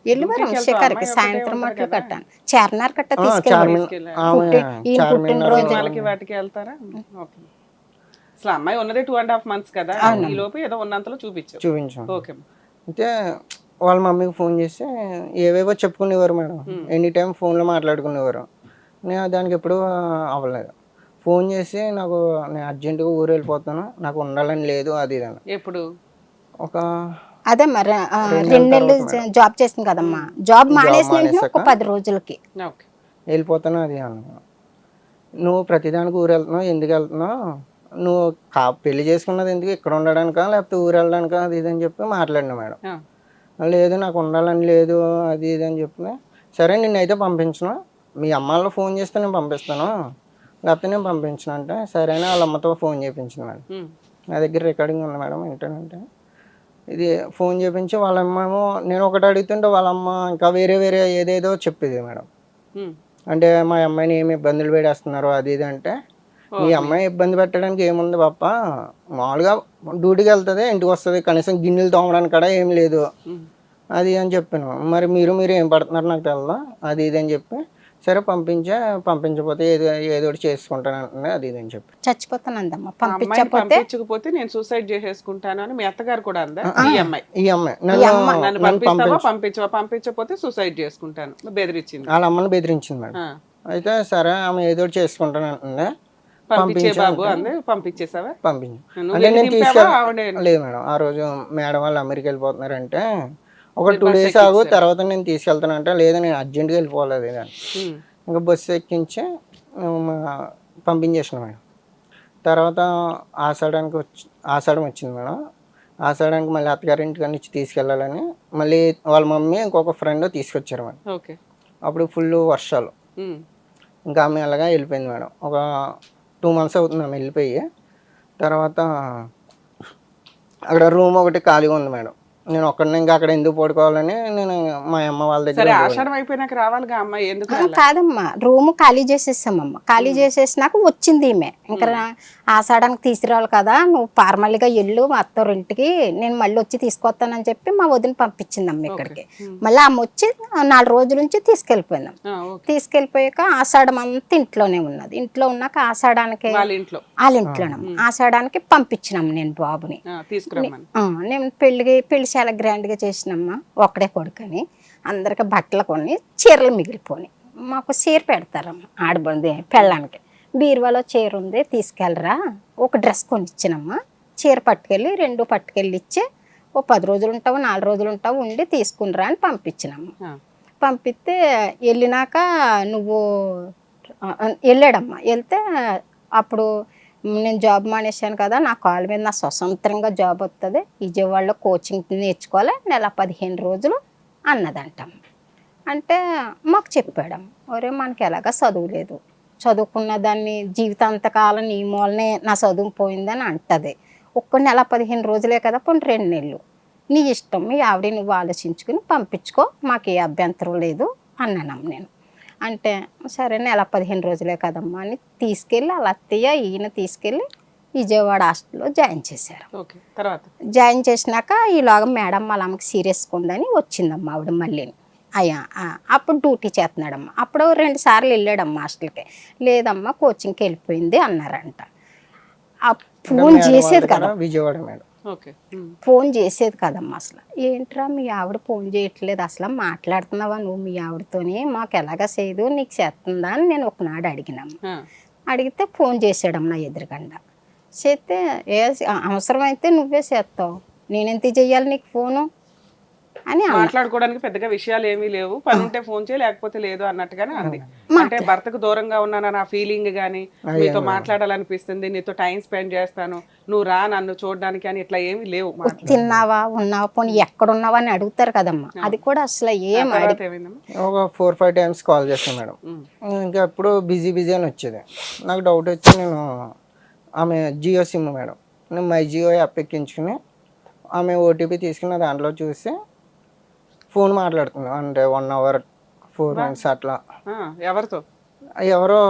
Speaker 2: వెళ్ళివారం షికారికి సాయంత్రం అట్లు కట్టాను చార్మినార్ కట్ట తీసుకెళ్ళి
Speaker 3: చార్మిన్ ఆమె
Speaker 2: ఈయన
Speaker 3: చార్మినార్
Speaker 2: పుట్టినరోజు
Speaker 1: వాళ్ళకి వాటికి వెళ్తారా? ఓకే. అసలు అమ్మాయి ఉన్నదే 2.5 months కదా, ఈ లోపు ఏదో ఉన్నంతలో చూపించావు.
Speaker 3: చూపించాం.
Speaker 1: ఓకే.
Speaker 3: అయితే వాళ్ళ మమ్మీకి ఫోన్ చేసి ఏవేవో చెప్పుకునేవారు మేడం, ఎనీ టైం ఫోన్లో మాట్లాడుకునేవారు. నేను దానికి ఎప్పుడూ అవ్వలేదు. ఫోన్ చేసి నాకు నేను అర్జెంటుగా ఊరు వెళ్ళిపోతాను, నాకు ఉండాలని లేదు అది ఇది అని.
Speaker 1: ఎప్పుడు?
Speaker 3: ఒక
Speaker 2: అదే మరి 2 నెలలు జాబ్ చేసింది కదమ్మా, జాబ్ మానేసిన ఒక 10 రోజులకి
Speaker 1: ఓకే.
Speaker 3: వెళ్ళిపోతాను అది అన్నాను. నువ్వు ప్రతిదానికి ఊరు వెళ్తున్నావు, ఎందుకు వెళ్తున్నావు, నువ్వు పెళ్లి చేసుకున్నది ఎందుకు, ఇక్కడ ఉండడానికా లేకపోతే ఊరు వెళ్ళడానికా అది ఇది అని చెప్పి మాట్లాడినా మేడం. లేదు నాకు ఉండాలని లేదు అది ఇది అని చెప్పి, సరే నిన్నైతే పంపించను, మీ అమ్మ వాళ్ళు ఫోన్ చేస్తే నేను పంపిస్తాను, లేకపోతే నేను పంపించను అంటే సరే అని వాళ్ళ అమ్మతో ఫోన్ చేయించింది మేడం. నా దగ్గర రికార్డింగ్ ఉంది మేడం. ఏంటంటే ఇది ఫోన్ చేయించి వాళ్ళ అమ్మేమో నేను ఒకటి అడుగుతుంటే వాళ్ళ అమ్మ ఇంకా వేరే వేరే ఏదేదో చెప్పేది మేడం. అంటే మా అమ్మాయిని ఏమి ఇబ్బందులు పెడేస్తున్నారు అది ఇది అంటే, మీ అమ్మాయి ఇబ్బంది పెట్టడానికి ఏముంది పాప, మామూలుగా డ్యూటీకి వెళ్తుంది ఇంటికి వస్తుంది, కనీసం గిన్నెలు తోమడానికి కూడా ఏం లేదు అది అని చెప్పాను. మరి మీరు ఏం పడుతున్నారు నాకు తెలదా అది ఇది అని చెప్పి, సరే పంపించకపోతే ఏదో ఒకటి చేసుకుంటాను అంటుంది అది ఇది అని చెప్పి.
Speaker 2: చచ్చిపోతానందమ్మా
Speaker 1: పంపించకపోతే నేను సూసైడ్ చేసేసుకుంటాను అని మీ అత్తగారు కూడా అందా?
Speaker 3: ఈ అమ్మాయి
Speaker 1: నన్ను పంపించకపోతే సూసైడ్ చేసుకుంటాను బెదిరించింది,
Speaker 3: వాళ్ళ అమ్మని బెదిరించింది మేడం. అయితే సరే ఆమె ఏదో ఒకటి చేసుకుంటాను అంటుంది.
Speaker 1: పంపించేసావా?
Speaker 3: పంపించు అంటే నేను లేదు మేడం. ఆ రోజు మేడం వాళ్ళు అమెరికా వెళ్ళిపోతున్నారంటే ఒక 2 days ఆగు తర్వాత నేను తీసుకెళ్తానంటే, లేదు నేను అర్జెంట్గా వెళ్ళిపోలేదు అని ఇంకా బస్సు ఎక్కించి పంపించేసిన మేడం. తర్వాత ఆషాఢం వచ్చింది మేడం. ఆషాఢానికి మళ్ళీ అత్తగారింటికి నుంచి తీసుకెళ్ళాలని మళ్ళీ వాళ్ళ మమ్మీ ఇంకొక ఫ్రెండ్ తీసుకొచ్చారు మేడం. అప్పుడు ఫుల్ వర్షాలు, ఇంకా ఆమె అలాగా వెళ్ళిపోయింది మేడం. ఒక 2 months అవుతుంది ఆమె వెళ్ళిపోయి. తర్వాత అక్కడ రూమ్ ఒకటి ఖాళీగా ఉంది మేడం. నేను ఒక్కడిని ఇంకా అక్కడ ఎందుకు పడుకోవాలని నేను మా అమ్మ వాళ్ళ దగ్గర.
Speaker 1: ఆషాఢం అయిపోయినాక రావాలిగా అమ్మాయి, ఎందుకు?
Speaker 2: కాదమ్మా, రూమ్ ఖాళీ చేసేసామమ్మ. ఖాళీ చేసేసినాక వచ్చింది ఈమె. ఇంకా ఆషాఢానికి తీసుకురావాలి కదా, నువ్వు ఫార్మల్గా వెళ్ళు మా అత్తోరింటికి, నేను మళ్ళీ వచ్చి తీసుకొస్తానని చెప్పి మా వదిన పంపించింది అమ్మ ఇక్కడికి. మళ్ళీ ఆమె వచ్చి 4 రోజుల నుంచి తీసుకెళ్ళిపోయిందాం. తీసుకెళ్ళిపోయాక ఆషాఢం అంతా ఇంట్లోనే ఉన్నది. ఇంట్లో ఉన్నాక ఆషాఢానికి వాళ్ళ ఇంట్లోనమ్మ ఆషాఢానికి పంపించినాము నేను బాబుని. నేను పెళ్లి చాలా గ్రాండ్గా చేసినమ్మా, ఒక్కడే కొడుకని అందరికి బట్టలు కొని చీరలు మిగిలిపోయి మాకు చీర పెడతారమ్మ ఆడబంది పెళ్ళానికి. బీరువాలో చీర ఉంది తీసుకెళ్ళరా, ఒక డ్రెస్ కొని ఇచ్చినమ్మా, చీర పట్టుకెళ్ళి 2 పట్టుకెళ్ళి ఇచ్చి ఓ 10 రోజులు ఉంటావు 4 రోజులు ఉంటావు ఉండి తీసుకునిరా అని పంపించినమ్మా. పంపిస్తే వెళ్ళినాక నువ్వు వెళ్ళాడమ్మా. వెళ్తే అప్పుడు నేను జాబ్ మానేశాను కదా, నా కాళ్ళ మీద నా స్వతంత్రంగా జాబ్ వస్తుంది, విజయవాడలో కోచింగ్ నేర్చుకోవాలి, నెల 15 రోజులు అన్నదంటాం. అంటే మాకు చెప్పాడు, ఒరే మనకి ఎలాగా చదువు లేదు, చదువుకున్న దాన్ని జీవితాంతకాలం నీ మూలనే నా చదువు పోయిందని అంటది. ఒక్క నెల 15 రోజులే కదా, పోనీ 2 నెలలు నీ ఇష్టం, మీ ఆవిడ నువ్వు ఆలోచించుకుని పంపించుకో, మాకు ఏ అభ్యంతరం లేదు అన్నాను నేను. అంటే సరే నెల 15 రోజులే కదమ్మా అని తీసుకెళ్ళి వాళ్ళ అత్తయ్య ఈయన తీసుకెళ్ళి విజయవాడ హాస్టల్లో జాయిన్ చేశారు.
Speaker 1: తర్వాత
Speaker 2: జాయిన్ చేసినాక ఈలోగా మేడం వాళ్ళ అమ్మకి సీరియస్గా ఉందని వచ్చిందమ్మా ఆవిడ మళ్ళీ. అయ్యా అప్పుడు డ్యూటీ చేస్తున్నాడమ్మా. అప్పుడు 2 సార్లు వెళ్ళాడమ్మా హాస్టల్కి. లేదమ్మా కోచింగ్కి వెళ్ళిపోయింది అన్నారంట. ఫోన్ చేసేది కదా
Speaker 3: విజయవాడ మేడం,
Speaker 2: ఫోన్ చేసేది కదమ్మా. అసలు ఏంట్రా మీ ఆవిడ ఫోన్ చేయట్లేదు, అసలు మాట్లాడుతున్నావా నువ్వు మీ ఆవిడతోని, మాకు ఎలాగా చేయదు నీకు చేస్తుందా అని నేను ఒకనాడు అడిగినాము. అడిగితే ఫోన్ చేసాడమ్మా నా ఎదురుగండా. చేస్తే అవసరమైతే నువ్వే చేస్తావు, నేనెంత చెయ్యాలి నీకు ఫోను అని.
Speaker 1: మాట్లాడుకోవడానికి పెద్దగా విషయాలు ఏమీ లేవు, పని ఉంటే ఫోన్ చేయ లేకపోతే లేదు అన్నట్టుగానే అంది. అంటే భర్తకు దూరంగా ఉన్నాను నా ఫీలింగ్ గానీ, నీతో మాట్లాడాలనిపిస్తుంది, నీతో టైం స్పెండ్ చేస్తాను, నువ్వు రా నన్ను చూడడానికి అని ఇట్లా ఏమీ లేవు.
Speaker 2: తిన్నావా ఉన్నావా పోనీ ఎక్కడున్నావా అని అడుగుతారు కదమ్మా, అది కూడా అసలు ఏం
Speaker 3: ఒక 4-5 times కాల్ చేస్తాను మేడం. ఇంకా ఎప్పుడు బిజీ అని వచ్చేది. నాకు డౌట్ వచ్చి నేను ఆమె జియో సిమ్ మేడం, నేను మై జియో యాప్ ఎక్కించుకుని ఆమె ఓటీపీ తీసుకుని దాంట్లో చూసి ఫోన్ మాట్లాడుతున్నాను. అంటే 1 hour 4 minutes అట్లా.
Speaker 1: ఎవరితో?
Speaker 3: ఎవరో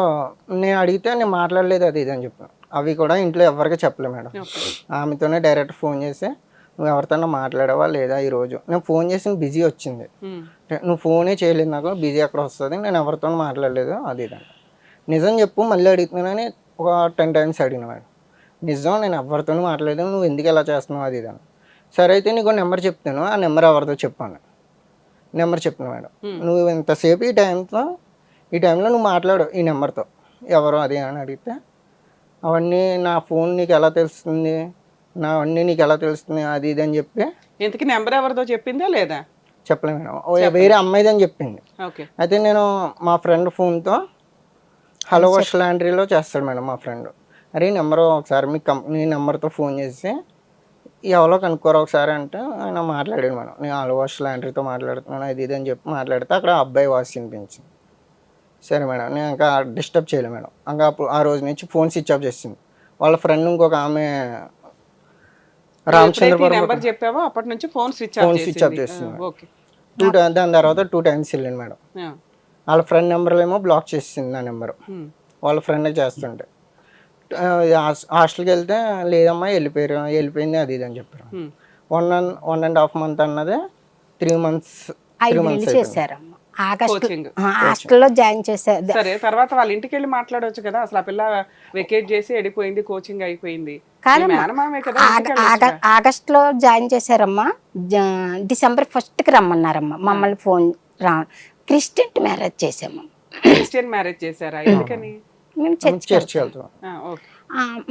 Speaker 3: నేను అడిగితే నేను మాట్లాడలేదు అది ఇది అని చెప్పాను. అవి కూడా ఇంట్లో ఎవరికి చెప్పలే మేడం. ఆమెతోనే డైరెక్ట్ ఫోన్ చేసి నువ్వు ఎవరితోనో మాట్లాడావా లేదా ఈరోజు, నేను ఫోన్ చేసిన బిజీ వచ్చింది, నువ్వు ఫోనే చేయలేదు, నాకు బిజీ ఎక్కడ వస్తుంది, నేను ఎవరితో మాట్లాడలేదు అది ఇది అని. నిజం చెప్పు మళ్ళీ అడుగుతున్నానని ఒక 10 times అడిగిన మేడం. నిజం నేను ఎవరితో మాట్లాడలేదు, నువ్వు ఎందుకు ఎలా చేస్తున్నావు అది ఇది అని. సరే అయితే నీకు నెంబర్ చెప్తాను, ఆ నెంబర్ ఎవరితో చెప్పాను. నెంబర్ చెప్పిన మేడం, నువ్వు ఇంతసేపు ఈ టైంలో నువ్వు మాట్లాడు ఈ నెంబర్తో ఎవరు అది అని అడిగితే, అవన్నీ నా ఫోన్ నీకు ఎలా తెలుస్తుంది, నా అన్నీ నీకు ఎలా తెలుస్తుంది అది ఇది అని చెప్పి.
Speaker 1: ఇంతకీ నెంబర్ ఎవరితో చెప్పిందా లేదా?
Speaker 3: చెప్పలే మేడం, వేరే అమ్మాయిది అని చెప్పింది. అయితే నేను మా ఫ్రెండ్ ఫోన్తో హలో వాష్ లాండ్రీలో చేస్తాడు మేడం మా ఫ్రెండ్. అరే నెంబర్ ఒకసారి మీ కంపెనీ నెంబర్తో ఫోన్ చేసి ఎవరో కనుక్కోరు ఒకసారి అంటే ఆయన మాట్లాడాడు మేడం. నేను హలో వాష్ లాండ్రీతో మాట్లాడుతున్నాను అది ఇది అని చెప్పి మాట్లాడితే అక్కడ అబ్బాయి వాయిస్ వినిపించింది. సరే మేడం నేను ఇంకా డిస్టర్బ్ చేయలేదు మేడం. ఇంకా అప్పుడు ఆ రోజు నుంచి ఫోన్ స్విచ్ ఆఫ్ చేసింది. వాళ్ళ ఫ్రెండ్ ఇంకొక ఆమె
Speaker 1: నెంబర్ చెప్పావో అప్పటి నుంచి ఫోన్ స్విచ్ ఆఫ్
Speaker 3: చేస్తుంది. దాని తర్వాత 2 times వెళ్ళింది మేడం. వాళ్ళ ఫ్రెండ్ నెంబర్లు ఏమో బ్లాక్ చేసింది నా నెంబరు, వాళ్ళ ఫ్రెండ్ చేస్తుంటే. హాస్టల్కి వెళ్తే లేదమ్మా వెళ్ళిపోయింది అది ఇది అని చెప్పారు. 1.5 month అన్నదే 3 months
Speaker 2: చేశారమ్మా. హాస్టల్లో జాయిన్ చేశారు.
Speaker 1: సరే తర్వాత వాళ్ళ ఇంటికి వెళ్ళి మాట్లాడవచ్చు కదా, అసలు ఆ పిల్ల వెకేట్ చేసి వెళ్ళిపోయింది, కోచింగ్ అయిపోయింది.
Speaker 2: ఆగస్టులో జాయిన్ చేశారమ్మా. December 1st రమ్మన్నారమ్మా. మమ్మల్ని ఫోన్ క్రిస్టియన్ మ్యారేజ్ చేసాము.
Speaker 1: క్రిస్టియన్ మ్యారేజ్ చేశారా? ఎందుకని?
Speaker 2: మేము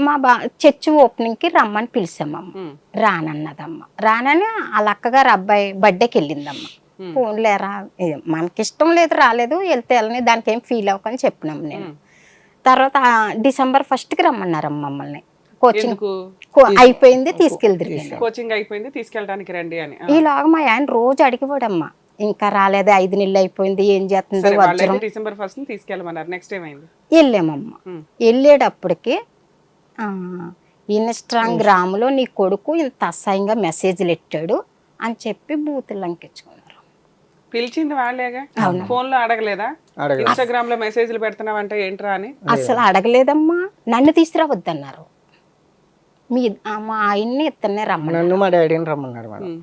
Speaker 2: మా చర్చ్ ఓపెనింగ్కి రమ్మని పిలిచామమ్మ. రానన్నదమ్మ. రానని వాళ్ళ అక్కగారు అబ్బాయి బర్త్డేకి వెళ్ళిందమ్మ. ఫోన్ లేరా, మనకి ఇష్టం లేదు రాలేదు, వెళ్తే వెళ్ళని, దానికి ఏం ఫీల్ అవ్వకని చెప్పినాము. నేను తర్వాత డిసెంబర్ 1st రమ్మన్నారమ్మ మమ్మల్ని. కోచింగ్ అయిపోయింది తీసుకెళ్తారు,
Speaker 1: కోచింగ్ అయిపోయింది తీసుకెళ్ళడానికి రండి అని.
Speaker 2: ఈలాగా మా ఆయన రోజు అడిగిపోడమ్మా, ఇంకా రాలేదు, 5 నెలలు అయిపోయింది, ఏం చేస్తుంది.
Speaker 1: December 1st తీసుకెళ్ళమన్నారు. నెక్స్ట్ ఏమైంది?
Speaker 2: వెళ్ళామమ్మ. వెళ్ళేటప్పటికి ఇన్స్టాగ్రామ్లో నీ కొడుకు ఇంత అసహ్యంగా మెసేజ్లు ఎట్టాడు అని చెప్పి బూతులు లంకించుకున్నారు.
Speaker 1: పిలిచింది వాళ్ళేగా, ఫోన్ లో అడగలేదా? ఇన్స్టాగ్రామ్ లో మెసేజ్లు పెడుతున్నావంటే ఏంట్రా అని?
Speaker 2: అసలు అడగలేదమ్మా. నన్ను తీసుకురావద్దన్నారు. మా ఆయన్ని ఇతన్నే రమ్మన్నారు,
Speaker 3: మా డాడీని రమ్మన్నారు మేడం.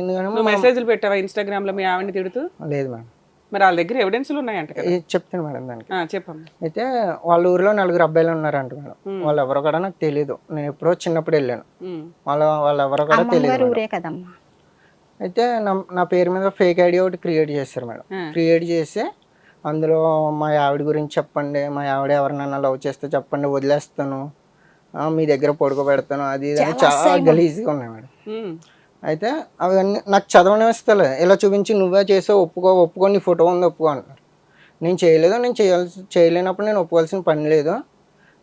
Speaker 1: నువ్వు మెసేజ్లు పెట్టావా ఇన్స్టాగ్రామ్ లో మీ ఆవిడని తిడుతూ?
Speaker 3: లేదు మేడం.
Speaker 1: మరి వాళ్ళ దగ్గర ఎవిడెన్స్లు ఉన్నాయంట కదా?
Speaker 3: చెప్తాను మేడం దానికి.
Speaker 1: చెప్పమ్మా.
Speaker 3: అయితే వాళ్ళ ఊరిలో 4 అబ్బాయిలు ఉన్నారంట మేడం. వాళ్ళు ఎవరో కూడా నాకు తెలియదు, నేను ఎప్పుడో చిన్నప్పుడు వెళ్ళాను. వాళ్ళు ఎవరో కూడా తెలియదు. అయితే నా పేరు మీద ఫేక్ ఐడి ఒకటి క్రియేట్ చేస్తారు మేడం. క్రియేట్ చేసి అందులో మా ఆవిడ గురించి చెప్పండి, మా ఆవిడ ఎవరినైనా లవ్ చేస్తే చెప్పండి, వదిలేస్తాను, మీ దగ్గర పడుకోబెడతాను, అది చాలా గలీజ్గా ఉన్నాయి మేడం. అయితే అవన్నీ నాకు చదవనే వస్తలే. ఇలా చూపించి నువ్వే చేసావు, ఒప్పుకో నీ ఫోటో ఉంది ఒప్పుకో అంటారు. నేను చేయలేదు, నేను చేయలేనప్పుడు నేను ఒప్పుకోవాల్సిన పని లేదు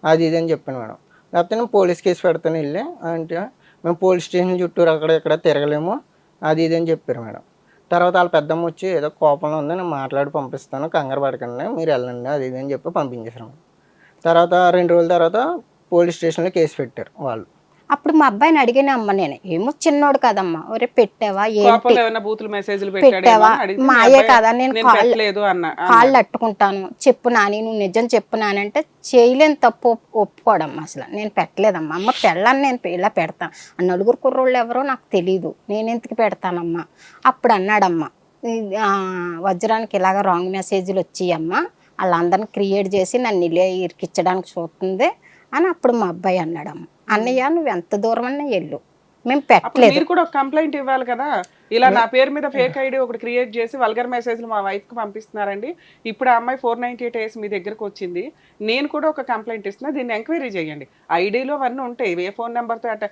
Speaker 3: అది ఇది అని చెప్పాను మేడం. లేకపోతే నేను పోలీస్ కేసు పెడతాను వెళ్ళి అంటే, మేము పోలీస్ స్టేషన్ చుట్టూరు అక్కడ ఇక్కడ తిరగలేము అది ఇది అని చెప్పారు మేడం. తర్వాత వాళ్ళ పెద్దమ్మ వచ్చి ఏదో కోపంలో ఉంది, నేను మాట్లాడి పంపిస్తాను, కంగారు పడకండి, మీరు వెళ్ళండి అది ఇది అని చెప్పి పంపించేశారు మేడం. తర్వాత 2 రోజుల తర్వాత పోలీస్ స్టేషన్లో కేసు పెట్టారు వాళ్ళు.
Speaker 2: అప్పుడు మా అబ్బాయిని అడిగిన అమ్మ, నేను ఏమో చిన్నోడు కదమ్మా, ఒరే పెట్టావా పెట్టావా, మాయే కదా, నేను కాళ్ళు అట్టుకుంటాను, చెప్పు నాని, నువ్వు నిజం చెప్పు నాని అంటే చేయలేని తప్పు ఒప్పుకోడమ్మా. అసలు నేను పెట్టలేదమ్మా. అమ్మ పెళ్ళాను, నేను ఇలా పెడతాను, 4 కుర్రోళ్ళు ఎవరో నాకు తెలీదు, నేను ఎందుకు పెడతానమ్మా. అప్పుడు అన్నాడమ్మా, వజ్రానికి ఇలాగ రాంగ్ మెసేజ్లు వచ్చాయమ్మా, వాళ్ళందరినీ క్రియేట్ చేసి నన్ను ఇలా ఇరికిచ్చడానికి చూస్తుంది అని అప్పుడు మా అబ్బాయి అన్నాడమ్మ. అన్నయ్య నువ్వు ఎంత దూరం అన్నా వెళ్ళు, మేము పెట్టలేదు.
Speaker 1: మీరు కూడా ఒక కంప్లైంట్ ఇవ్వాలి కదా, ఇలా నా పేరు మీద ఫేక్ ఐడి ఒకటి క్రియేట్ చేసి వల్గర్ మెసేజ్లు మా వైఫ్కి పంపిస్తున్నారండి, ఇప్పుడు ఆ అమ్మాయి 498 డేస్ మీ దగ్గరకు వచ్చింది, నేను కూడా ఒక కంప్లైంట్ ఇస్తున్నా, దీన్ని ఎంక్వైరీ చేయండి. ఐడిలో అవన్నీ ఉంటాయి, ఏ ఫోన్ నెంబర్తో అట్లా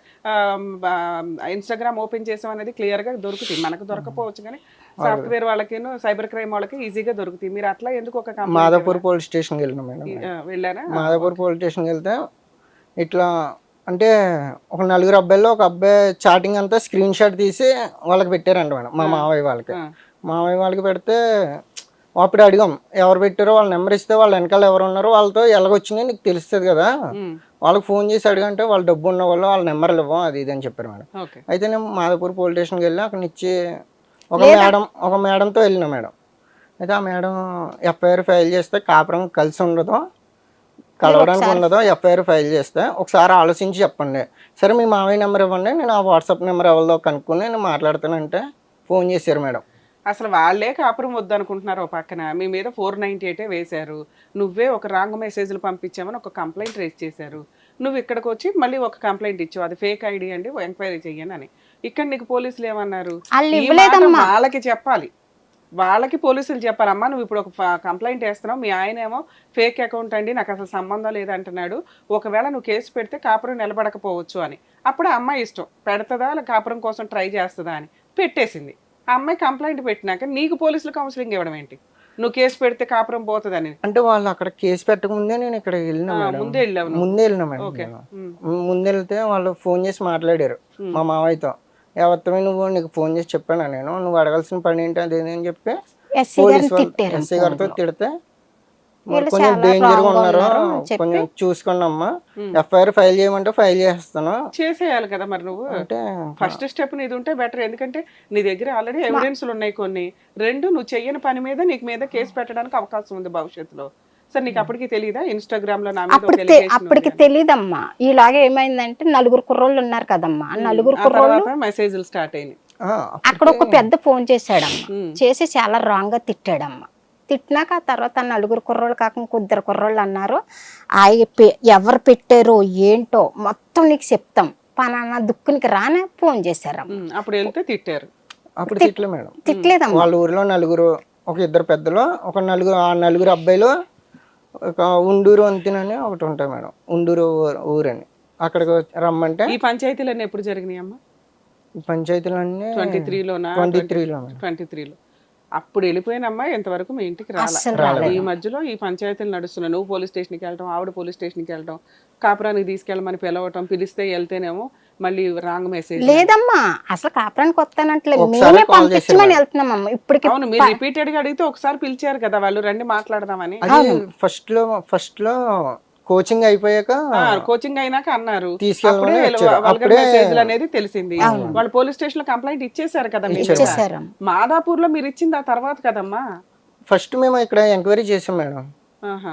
Speaker 1: ఇన్స్టాగ్రామ్ ఓపెన్ చేసాం అనేది క్లియర్గా దొరుకుతుంది. మనకు దొరకపోవచ్చు కానీ సాఫ్ట్వేర్ వాళ్ళకి సైబర్ క్రైమ్ వాళ్ళకి ఈజీగా దొరుకుతుంది. మీరు అట్లా ఎందుకు ఒక
Speaker 3: మాదాపూర్ పోలీస్ స్టేషన్కి వెళ్ళినా మేడం.
Speaker 1: వెళ్ళారా?
Speaker 3: మాదాపూర్ పోలీస్ స్టేషన్కి వెళ్తే ఇట్లా అంటే ఒక 4 అబ్బాయిల్లో ఒక అబ్బాయి చాటింగ్ అంతా స్క్రీన్ షాట్ తీసి వాళ్ళకి పెట్టారంట మేడం, మా మావయ్య వాళ్ళకి పెడితే అప్పుడు అడిగాం ఎవరు పెట్టారో వాళ్ళ నెంబర్ ఇస్తే వాళ్ళ వెనకాల ఎవరు ఉన్నారో వాళ్ళతో ఎలాగొచ్చిందో నీకు తెలుస్తుంది కదా, వాళ్ళకి ఫోన్ చేసి అడిగంటే వాళ్ళు డబ్బు ఉన్న వాళ్ళు వాళ్ళ నెంబర్లు ఇవ్వం అది ఇది అని చెప్పారు మేడం. అయితే నేను మాదాపూర్ పోలీస్ స్టేషన్కి వెళ్ళి అక్కడ నుంచి ఒక మేడంతో వెళ్ళినా మేడం. అయితే ఆ మేడం ఎఫ్ఐఆర్ ఫైల్ చేస్తే కాపురం కలిసి ఉండదు, కలవడానికి ఉండదు, ఎఫ్ఐఆర్ ఫైల్ చేస్తే ఒకసారి ఆలోచించి చెప్పండి. సరే మీ మావయ్య నెంబర్ ఇవ్వండి, నేను ఆ వాట్సాప్ నెంబర్ ఎవరిదో కనుక్కొని నేను మాట్లాడతానంటే ఫోన్ చేశారు మేడం.
Speaker 1: అసలు వాళ్ళే కాపురం వద్దనుకుంటున్నారు. ఓ పక్కన మీ మీద 498 వేశారు, నువ్వే ఒక రాంగ్ మెసేజ్లు పంపించామని ఒక కంప్లైంట్ రేజ్ చేశారు. నువ్వు ఇక్కడికి వచ్చి మళ్ళీ ఒక కంప్లైంట్ ఇచ్చావు, అది ఫేక్ ఐడి అండి, ఎంక్వైరీ చెయ్యను అని. ఇక్కడ నీకు పోలీసులు ఏమన్నారు? ఈ మాట వాళ్ళకి చెప్పాలి, వాళ్ళకి పోలీసులు చెప్పాలి. అమ్మా నువ్వు ఇప్పుడు ఒక కంప్లైంట్ వేస్తున్నావు, మీ ఆయన ఏమో ఫేక్ అకౌంట్ అండి, నాకు అసలు సంబంధం లేదంటున్నాడు, ఒకవేళ నువ్వు కేసు పెడితే కాపురం నిలబడకపోవచ్చు అని. అప్పుడు ఆ అమ్మాయి ఇష్టం, పెడతదా కాపురం కోసం ట్రై చేస్తుందా అని పెట్టేసింది. ఆ అమ్మాయి కంప్లైంట్ పెట్టినాక నీకు పోలీసులు కౌన్సిలింగ్ ఇవ్వడం ఏంటి? నువ్వు కేసు పెడితే కాపురం పోతుందని.
Speaker 3: అంటే వాళ్ళు అక్కడ కేసు పెట్టకముందే నేను ఇక్కడ వెళ్ళినా మేడం.
Speaker 1: ముందే వెళ్ళావు?
Speaker 3: ముందే వెళ్ళినా మేడం. ముందే వెళ్తే వాళ్ళు ఫోన్ చేసి మాట్లాడారు మా మావయ్యతో. ఎవరితో నువ్వు, నీకు ఫోన్ చేసి చెప్పాను నేను, నువ్వు అడగాల్సిన పని ఏంటి అది అని చెప్పి పోలీసు వాళ్ళు ఎస్ఐ గారితో తిడితే కొంచెం డేంజర్ గా ఉన్నారు, కొంచెం చూసుకోండి అమ్మా, ఎఫ్ఐఆర్ ఫైల్ చేయమంటే ఫైల్ చేస్తాను.
Speaker 1: చేసేయాలి కదా మరి నువ్వు. అంటే ఫస్ట్ స్టెప్ నీది ఉంటే బెటర్, ఎందుకంటే నీ దగ్గర ఆల్రెడీ ఎవిడెన్స్లు ఉన్నాయి కొన్ని. రెండు, నువ్వు చెయ్యని పని మీద నీకు మీద కేసు పెట్టడానికి అవకాశం ఉంది భవిష్యత్తులో. సార్ నీకు అప్పటికి తెలియదా ఇన్స్టాగ్రామ్ లో నా మీద?
Speaker 2: అప్పటికి తెలియదమ్మా. ఇలాగే ఏమైందంటే 4 కుర్రోళ్ళు ఉన్నారు కదమ్మా, 4 కుర్రోళ్ళు
Speaker 1: మెసేజ్లు స్టార్ట్ అయినాయి.
Speaker 2: అక్కడ ఒక పెద్ద ఫోన్ చేశాడమ్మా, చేసి చాలా రాంగ్ గా తిట్టాడమ్మా. తిట్టినాక ఆ తర్వాత 4 కుర్రోళ్ళు కాకుండా 2 కుర్రోళ్ళు అన్నారు, ఎవరు పెట్టారో ఏంటో మొత్తం నీకు చెప్తాం, పలానా దుక్కునికి రానే ఫోన్ చేశారమ్మా.
Speaker 1: అప్పుడు వెళ్తే తిట్టారు?
Speaker 3: అప్పుడు తిట్టలే మేడం,
Speaker 2: తిట్టలేదమ్మా.
Speaker 3: వాళ్ళ ఊరిలో 4, ఒక 2 పెద్దలు, ఒక 4 అబ్బాయిలు, ఒక ఉండూరు వంతినని ఒకటి ఉంటాయి మేడం, ఉండూరు ఊరని, అక్కడికి రమ్మంటే.
Speaker 1: ఈ పంచాయతీలన్నీ ఎప్పుడు జరిగినాయి అమ్మా?
Speaker 3: పంచాయతీలన్నీ
Speaker 1: 23లోనా? 23లో. అప్పుడు వెళ్ళిపోయిన అమ్మాయి ఎంతవరకు మీ ఇంటికి రాలేదు. ఈ మధ్యలో ఈ పంచాయతీలు నడుస్తున్నాయి, నువ్వు పోలీస్ స్టేషన్కి వెళ్ళటం, ఆవిడ పోలీస్ స్టేషన్కి వెళ్ళటం, కాపురానికి తీసుకెళ్ళమని పిలవటం, పిలిస్తే వెళ్తేనేమో మళ్ళీ రాంగ్ మెసేజ్.
Speaker 2: లేదమ్మా, అసలు కాపురానికి వస్తానంటలేదు, మేమే పంపించమని వెళ్తున్నామమ్మా. ఇప్పటికి
Speaker 1: అవును, మీరు రిపీటెడ్ గా అడిగితే ఒకసారి పిలిచారు కదా వాళ్ళు, రండి మాట్లాడదామని.
Speaker 3: ఫస్ట్ లో కోచింగ్ అయిపోయాక,
Speaker 1: కోచింగ్ అయినాక అన్నారు,
Speaker 3: తీసుకెళ్ళి
Speaker 1: అనేది తెలిసింది. వాళ్ళు పోలీస్ స్టేషన్ లో కంప్లైంట్ ఇచ్చేసారు కదా. మాదాపూర్ లో మీరు ఇచ్చింది ఆ తర్వాత కదమ్మా?
Speaker 3: ఫస్ట్ మేము ఇక్కడ ఎంక్వైరీ చేసాం మేడం.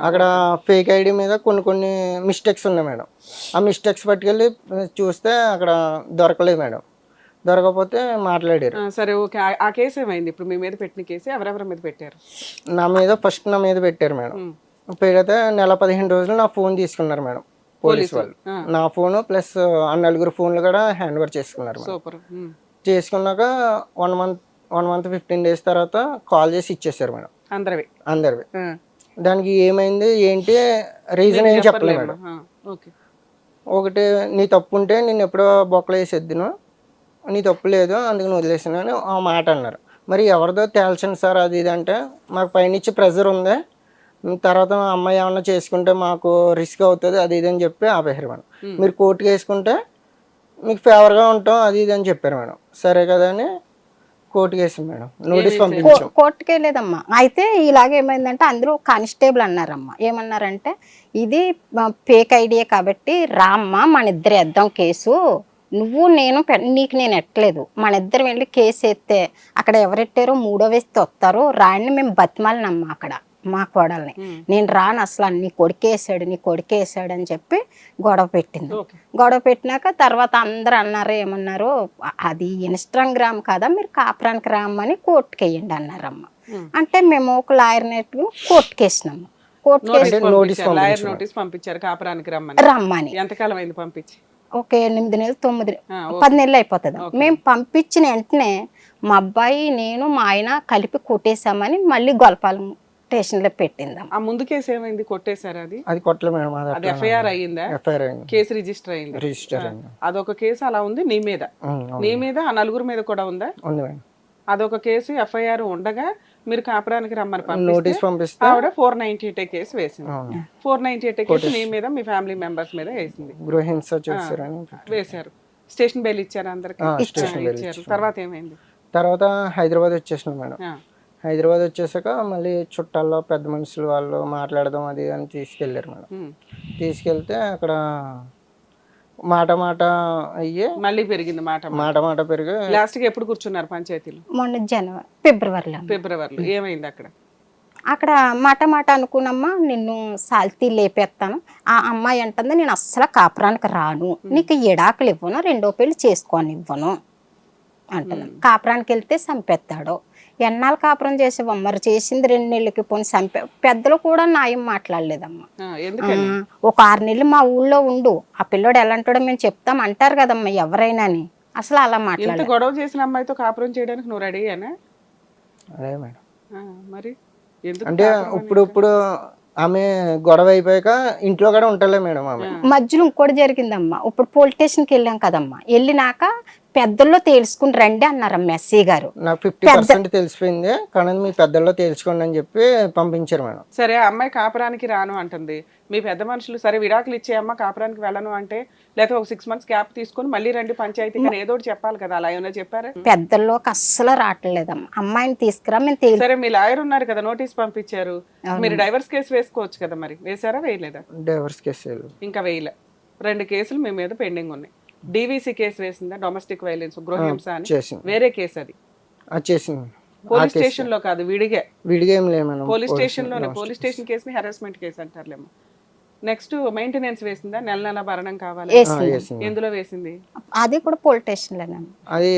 Speaker 3: అక్కడ ఫేక్ ఐడి మీద కొన్ని మిస్టేక్స్ ఉన్నాయి మేడం. ఆ మిస్టేక్స్ పట్టుకెళ్ళి చూస్తే అక్కడ దొరకలేదు మేడం. దొరకకపోతే మాట్లాడారు.
Speaker 1: సరే ఓకే, ఆ కేసు ఏమైంది? ఇప్పుడు మీ మీద పెట్టిన కేసు ఎవరెవరి మీద పెట్టారు?
Speaker 3: నా మీద పెట్టారు మేడం. పెడితే నెల 15 రోజులు నా ఫోన్ తీసుకున్నారు మేడం పోలీసు వాళ్ళు. నా ఫోన్ ప్లస్ ఆ 4 ఫోన్లు కూడా హ్యాండ్ ఓవర్ చేసుకున్నారు. చేసుకున్నాక 1 మంత్ 15 days తర్వాత కాల్ చేసి ఇచ్చేసారు మేడం అందరివి. దానికి ఏమైంది ఏంటి రీజన్ ఏం చెప్పలేదు మేడం. ఒకటి, నీ తప్పు ఉంటే నేను ఎప్పుడో బొక్కలు వేసేద్దును, నీ తప్పు లేదు అందుకని వదిలేసాను అని ఆ మాట అన్నారు. మరి ఎవరిదో తేల్చండి సార్ అది ఇది అంటే, మాకు పైనుంచి ప్రెజర్ ఉంది, తర్వాత అమ్మాయి ఏమన్నా చేసుకుంటే మాకు రిస్క్ అవుతుంది అది ఇది అని చెప్పి ఆపేశారు మేడం. మీరు కోర్టుకి వేసుకుంటే మీకు ఫేవర్గా ఉంటాం అది ఇది అని చెప్పారు మేడం. సరే కదా అని కోర్టుకి వేసాం మేడం, నోటీస్ పంపించాం.
Speaker 2: కోర్టుకి వెళ్ళేదమ్మా. అయితే ఇలాగేమైందంటే అందరూ కానిస్టేబుల్ అన్నారమ్మా. ఏమన్నారంటే, ఇది ఫేక్ ఐడియా కాబట్టి రామ్మా మన ఇద్దరు వేద్దాం కేసు, నువ్వు నేను నీకు నేను ఎట్టలేదు, మన ఇద్దరు వెళ్ళి కేసు వేస్తే అక్కడ ఎవరెట్టారో 3వ వేస్తే వస్తారు, రాణి మేము బతిమాలినమ్మా అక్కడ మా కోడల్ని. నేను రాను అసలు, నీ కొడుకేసాడు అని చెప్పి గొడవ పెట్టింది. గొడవ పెట్టినాక తర్వాత అందరు అన్నారు, ఏమన్నారు, అది ఇన్స్టాగ్రామ్ కదా మీరు కాపురానికి రామ్మని కోర్టుకి వేయండి అన్నారమ్మ. అంటే మేము ఒక లాయర్ నెట్ కోర్టుకి వేసినాము.
Speaker 1: నోటీస్ పంపించారు కాపురానికి
Speaker 2: రమ్మని.
Speaker 1: ఎంతకాలం అయింది పంపించి?
Speaker 2: ఒక 8 నెలలు 10 నెలలు అయిపోతుంది. మేము పంపించిన వెంటనే మా అబ్బాయి నేను మా ఆయన కలిపి కొట్టేశామని మళ్ళీ గొల్పాలెం స్టేషన్ లో పెట్టింది.
Speaker 1: ఆ ముందు కేసు ఏమైంది? కొట్టేశారు? అది
Speaker 3: కొట్టలే మేడం,
Speaker 1: అది ఎఫ్ఐఆర్ అయ్యిందా? కేసు రిజిస్టర్ అయింది. అదొక కేసు అలా ఉంది నీ మీద. ఆ 4 మీద కూడా ఉందా? అదొక కేసు ఎఫ్ఐఆర్ ఉండగా మీరు కాపురానికి రమ్మని పంపిస్తే ఆవిడ 498 కేసు వేసింది. 498 కేసు నీ మీద మీ ఫ్యామిలీ మెంబర్స్ మీద వేసింది. వేశారు. స్టేషన్ బెయిల్ ఇచ్చారు అందరికి? ఇచ్చారు. తర్వాత ఏమైంది?
Speaker 3: తర్వాత హైదరాబాద్ వచ్చేసినాం మేడం. హైదరాబాద్ వచ్చేసాక మళ్ళీ చుట్టాల్లో పెద్ద మనుషులు వాళ్ళు మాట్లాడదాం అది అని తీసుకెళ్ళారు మేడం. తీసుకెళ్తే అక్కడ మాట అయ్యి
Speaker 1: మళ్ళీ పెరిగింది.
Speaker 3: మాట పెరిగి
Speaker 1: లాస్ట్ కి ఎప్పుడు కూర్చున్నారు పంచాయతీలో?
Speaker 2: మొన్న ఫిబ్రవరిలో.
Speaker 1: ఏమైంది అక్కడ?
Speaker 2: అక్కడ మాట మాట అనుకున్నమ్మా నిన్ను సాల్తీ లేపేస్తాను. ఆ అమ్మాయి అంటుంది నేను అస్సలు కాపురానికి రాను, నీకు ఎడాకులు ఇవ్వను, రెండో పెళ్లి చేసుకొని ఇవ్వను అంటుంది. కాపురానికి వెళ్తే చంపేస్తాడు. ఎన్నాళ్ళు కాపురం చేసేవమ్మ, మరి చేసింది 2 నెలలకి పోనీ పెద్దలు కూడా న్యాయం మాట్లాడలేదమ్మా. ఒక 6 నెలలు మా ఊళ్ళో ఉండు, ఆ పిల్లోడు ఎలాంటాడో మేము చెప్తాం అంటారు కదమ్మా ఎవరైనా అని. అసలు అలా మాట్లాడలేదు.
Speaker 1: గొడవ చేసిన అమ్మాయితో కాపురం చేయడానికి నువ్వు రెడీయేనా?
Speaker 3: అదే మేడం.
Speaker 1: మరి
Speaker 3: అంటే ఇప్పుడు ఆమె గొడవ అయిపోయాక ఇంట్లో కూడా ఉంటలే మేడం. ఆమె
Speaker 2: మధ్యలో ఇంకోటి జరిగిందమ్మా. ఇప్పుడు పోలీస్ స్టేషన్కి వెళ్ళాం కదమ్మా, వెళ్ళినాక పెద్దల్లో తేల్చుకుని రండి అన్నారమ్మ ఎస్సీ గారు.
Speaker 3: నాకు 50% తెలిసిపోయింది, కానీ మీ పెద్దల్లో తేల్చుకోండి అని చెప్పి పంపించారు మేడం.
Speaker 1: సరే ఆ అమ్మాయి కాపురానికి రాను అంటుంది, మీ పెద్ద మనుషులు సరే విడాకులు ఇచ్చే అమ్మ కాపురానికి వెళ్ళను అంటే, లేకపోతే ఒక 6 months గ్యాప్ తీసుకొని మళ్ళీ రండి పంచాయతీ కానీ ఏదో ఒకటి చెప్పాలి కదా. అలా ఏమైనా చెప్పారా?
Speaker 2: పెద్దల్లోకి అస్సలు రావట్లేదమ్మా, అమ్మాయిని తీసుకురా మేము
Speaker 1: సరే మీ లాయర్ ఉన్నారు కదా, నోటీస్ పంపించారు, మీరు డైవర్స్ కేసు వేసుకోవచ్చు కదా. మరి వేసారా వేయలేదా?
Speaker 3: డైవర్స్ కేసు
Speaker 1: ఇంకా వేయలే. 2 కేసులు మీ మీద పెండింగ్ ఉన్నాయి. DVC కేసు వేసిందా, డొమెస్టిక్ వైలెన్స్ గృహహింస అని వేరే కేసు, అది
Speaker 3: చేసింది.
Speaker 1: పోలీస్ స్టేషన్ లో కాదు, విడిగా
Speaker 3: ఏం లేదు మేడం,
Speaker 1: పోలీస్ స్టేషన్ లోనే. పోలీస్ స్టేషన్ కేసుని హెరాస్మెంట్ కేసు అంటారులేమో. నెక్స్ట్ మెయింటెనెన్స్ వేసిందా, నెల భరణం కావాలి, ఎందులో వేసింది?
Speaker 2: అది కూడా పోలీస్ స్టేషన్ లోనే.
Speaker 3: అది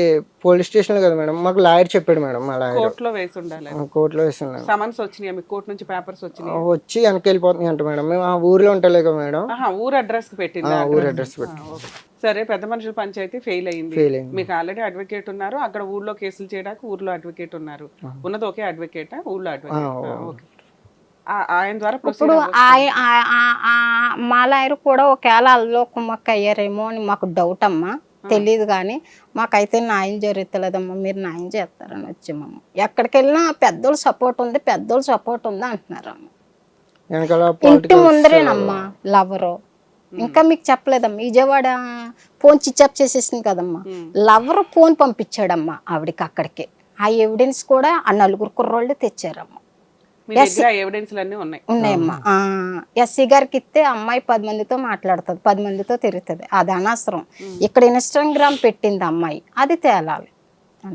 Speaker 3: పోలీస్ స్టేషన్ కదా మేడం, మాకు లాయర్ చెప్పాడు మేడం.
Speaker 1: కోర్టులో వేసి ఉండాలి.
Speaker 3: కోర్టులో వేసి ఉండాలి.
Speaker 1: సమన్స్ వచ్చినాయి మీకు కోర్టు నుంచి, పేపర్స్ వచ్చినాయి?
Speaker 3: వచ్చి వెనక్కి వెళ్ళిపోతున్నాయి అంట మేడం. మేము ఆ ఊర్లో ఉంటలే కదా మేడం.
Speaker 1: ఊరు అడ్రస్ కి పెట్టింది.
Speaker 3: ఊరు అడ్రస్ పెట్టి.
Speaker 1: సరే పెద్ద మనుషుల పంచాయతీ ఫెయిల్ అయింది, మీకు ఆల్రెడీ అడ్వకేట్ ఉన్నారు అక్కడ, ఊర్లో కేసులు చేయడానికి ఊర్లో అడ్వకేట్ ఉన్నారు. ఉన్నది ఒకే అడ్వకేట్, ఊర్లో అడ్వకేట్. ఆయన ద్వారా
Speaker 2: ఇప్పుడు మా లాయర్ కూడా ఒకవేళ అల్లో కుమ్మక్క అయ్యారేమో అని మాకు డౌట్ అమ్మా, తెలియదు. కానీ మాకైతే న్యాయం జరుగుతలేదమ్మా, మీరు న్యాయం చేస్తారని వచ్చామమ్మ. ఎక్కడికి వెళ్ళినా పెద్దోళ్ళు సపోర్ట్ ఉంది అంటున్నారమ్మ. ఇంటి ముందరేనమ్మా లవరు. ఇంకా మీకు చెప్పలేదమ్మా, విజయవాడ ఫోన్ స్విచ్ ఆఫ్ చేసేసింది కదమ్మా, లవరు ఫోన్ పంపించాడమ్మా ఆవిడకి అక్కడికి. ఆ ఎవిడెన్స్ కూడా ఆ 4 కుర్రోళ్ళు తెచ్చారమ్మా. ఉన్నాయమ్మా. ఎస్సీ గారికి ఇస్తే అమ్మాయి 10 మందితో మాట్లాడుతుంది, 10 మందితో తిరుగుతుంది. అది అనవసరం. ఇక్కడ ఇన్స్టాగ్రామ్ పెట్టింది అమ్మాయి, అది తేలాలి.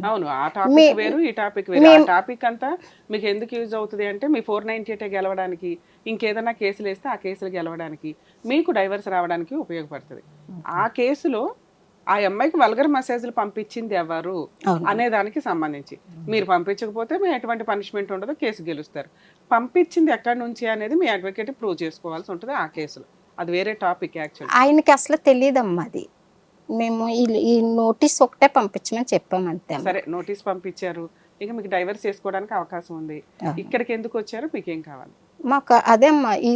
Speaker 1: అవును, ఆ టాపిక్ వేరు ఈ టాపిక్ వేరు. ఆ టాపిక్ అంతా మీకు ఎందుకు యూజ్ అవుతుంది అంటే, మీ 498 గెలవడానికి, ఇంకేదైనా కేసులు వేస్తే ఆ కేసులు గెలవడానికి, మీకు డైవర్స్ రావడానికి ఉపయోగపడుతుంది. ఆ కేసులో ఆ అమ్మాయికి వల్గర్ మెసేజ్లు పంపించింది ఎవరు అనే దానికి సంబంధించి, మీరు పంపించకపోతే మీ ఎటువంటి పనిష్మెంట్ ఉండదు, కేసు గెలుస్తారు. పంపించింది ఎక్కడి నుంచి అనేది మీ అడ్వకేట్ ప్రూవ్ చేసుకోవాల్సి ఉంటుంది ఆ కేసులో. అది వేరే టాపిక్. యాక్చువల్ ఆయనకి
Speaker 2: అసలు తెలియదమ్మా, అది మేము ఈ నోటీస్ ఒకటే పంపించమని చెప్పాము అంతే.
Speaker 1: సరే నోటీస్ పంపించారు, ఇక మీకు డైవర్స్ చేసుకోవడానికి అవకాశం ఉంది. ఇక్కడికి ఎందుకు వచ్చారు, మీకేం కావాలి?
Speaker 2: మాకు అదే అమ్మా, ఈ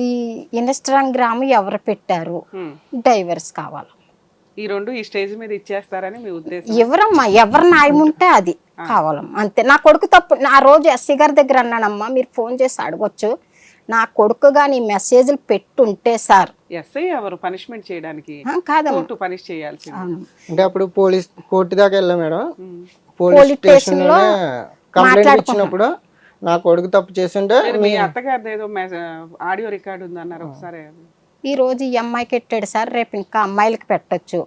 Speaker 2: ఇన్స్టాగ్రామ్ ఎవరు పెట్టారు, డైవర్స్ కావాలి.
Speaker 1: ఈ 2 ఈ స్టేజ్ మీద ఇచ్చేస్తారని మీ ఉద్దేశం?
Speaker 2: ఎవరమ్మా, ఎవరు న్యాయం ఉంటే అది కావాలమ్మా, అంతే. నా కొడుకు తప్పు, ఆ రోజు ఎస్సీ గారి దగ్గర అన్నానమ్మా, మీరు ఫోన్ చేసి అడగొచ్చు, నా కొడుకు గాని మెసేజ్లు పెట్టుంటే సార్.
Speaker 1: ఎస్ఐ ఎవరు పనిష్మెంట్ చేయడానికి?
Speaker 2: కాదమ్మా,
Speaker 1: పనిష్ చేయాల్సి.
Speaker 3: అంటే అప్పుడు కోర్టు దాకా వెళ్ళా మేడం. పోలీస్ స్టేషన్ లో కంప్లైంట్ ఇచ్చినప్పుడు నా కొడుకు తప్పు చేస్తుంటే,
Speaker 1: మీ అత్తగారి ఏదో ఆడియో రికార్డు ఉంది అన్నారు ఒకసారి.
Speaker 2: ఈ రోజు ఈ అమ్మాయికి పెట్టాడు సార్, రేపు ఇంకా అమ్మాయిలకి పెట్టచ్చు.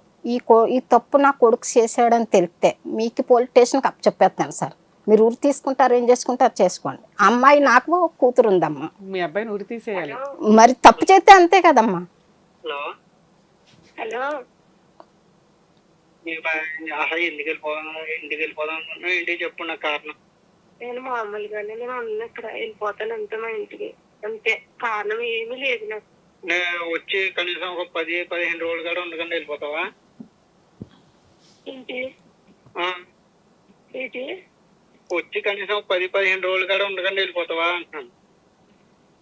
Speaker 2: ఈ తప్పు నా కొడుకు చేసాడని తెలిస్తే మీకు పోలీస్ స్టేషన్కి అప్పచెప్పేస్తాను సార్. మీరు ఊరు తీసుకుంటారు, ఏం చేసుకుంటారు చేసుకోండి. అమ్మాయి నాకు కూతురు ఉందమ్మా,
Speaker 1: మీ అబ్బాయిని ఊరి తీసేయాలి.
Speaker 2: మరి తప్పు చేస్తే అంతే కదమ్మా.
Speaker 4: నేను మామూలుగానే నేను ఇక్కడ వెళ్ళిపోతాను అంతే, మా ఇంటికి అంతే. కారణం ఏమీ లేదు నాకు.
Speaker 3: వచ్చి కనీసం ఒక 10-15 రోజులు కూడా ఉండకుండా వెళ్ళిపోతావా?
Speaker 4: ఏంటి
Speaker 3: వచ్చి కనీసం 10-15 రోజులు కూడా ఉండకుండా వెళ్ళిపోతావా అంటున్నాను.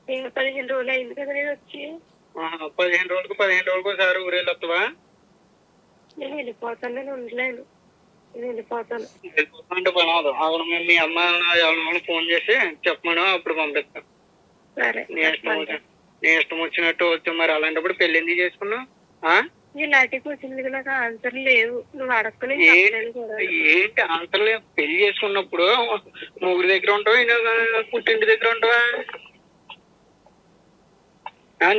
Speaker 4: 15 రోజులు అయింది కదా నేను వచ్చి.
Speaker 3: 15 రోజులకు ఒకసారి ఊరు వెళ్ళొస్తావా?
Speaker 4: నేను వెళ్ళిపోతాను, నేను ఉండలేను, నేను వెళ్ళిపోతాను.
Speaker 3: వెళ్ళిపోతానంటే పని అవదు. అవును, మీ అమ్మ ఎవరి ఫోన్ చేసి చెప్పమను, అప్పుడు పంపిస్తాను.
Speaker 4: సరే,
Speaker 3: నీ ఇష్టం వచ్చినట్టు వచ్చి. మరి అలాంటప్పుడు పెళ్లి ఎందుకు చేసుకున్నావు?
Speaker 4: ఇలాంటికి వచ్చింది నాకు ఆన్సర్ లేవు, నువ్వు అడగని.
Speaker 3: ఏంటి ఆన్సర్ లేవు? పెళ్లి చేసుకున్నప్పుడు ముగ్గురు దగ్గర ఉంటావా, పుట్టింటి దగ్గర ఉంటావా?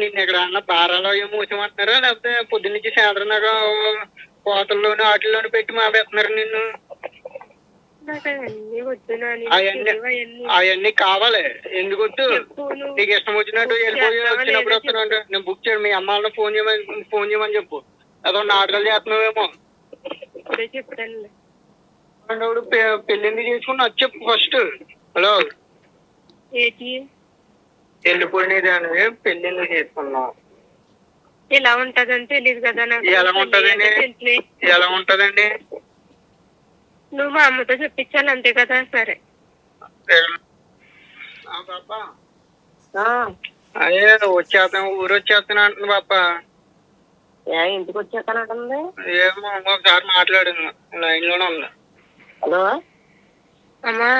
Speaker 3: నిన్ను ఎక్కడ పారాలో ఏమో మూసమంటున్నారా, లేకపోతే పొద్దున్నుంచి సాయంత్రం దాకా కోతల్లోనూ వాటిల్లోనూ పెట్టి మాపేస్తున్నారు నిన్ను?
Speaker 4: నాకు అవన్నీ వద్దు నాని,
Speaker 5: అవన్నీ అవన్నీ కావాలి. ఎందుకు వద్దు?
Speaker 4: చెప్పు నువ్వు.
Speaker 5: నీకు ఇష్టం వచ్చినట్టు వెళ్ళిపోయి వచ్చినప్పుడు వస్తున్నాడు. నేను బుక్ చేయను. మీ అమ్మ వాళ్ళని ఫోన్ చేయమని చెప్పు. అదో నాటకాలు చేస్తున్నావేమో.
Speaker 4: ఇప్పుడే చెప్తాను.
Speaker 5: పెళ్లి ఎందుకు చేసుకున్నా అది చెప్పు ఫస్ట్. హలో,
Speaker 4: ఏంటి
Speaker 5: వెళ్ళిపోయినది అని పెళ్లి ఎందుకు చేసుకున్నావు?
Speaker 4: ఇలా ఉంటదని తెలియదు కదా నాకు.
Speaker 5: ఎలా ఉంటదండి? ఎలా ఉంటదండి?
Speaker 4: నువ్వు మా అమ్మతో చెప్పించాలి అంతే కదా. సరే
Speaker 5: అదే వచ్చేస్తాను, ఊరు వచ్చేస్తాను అంటుంది పాప.
Speaker 4: ఇంటికి వచ్చేస్తానంటుంది.
Speaker 5: ఏమో ఒకసారి మాట్లాడింది, లైన్ లోనే ఉంది.
Speaker 4: హలో అమ్మా,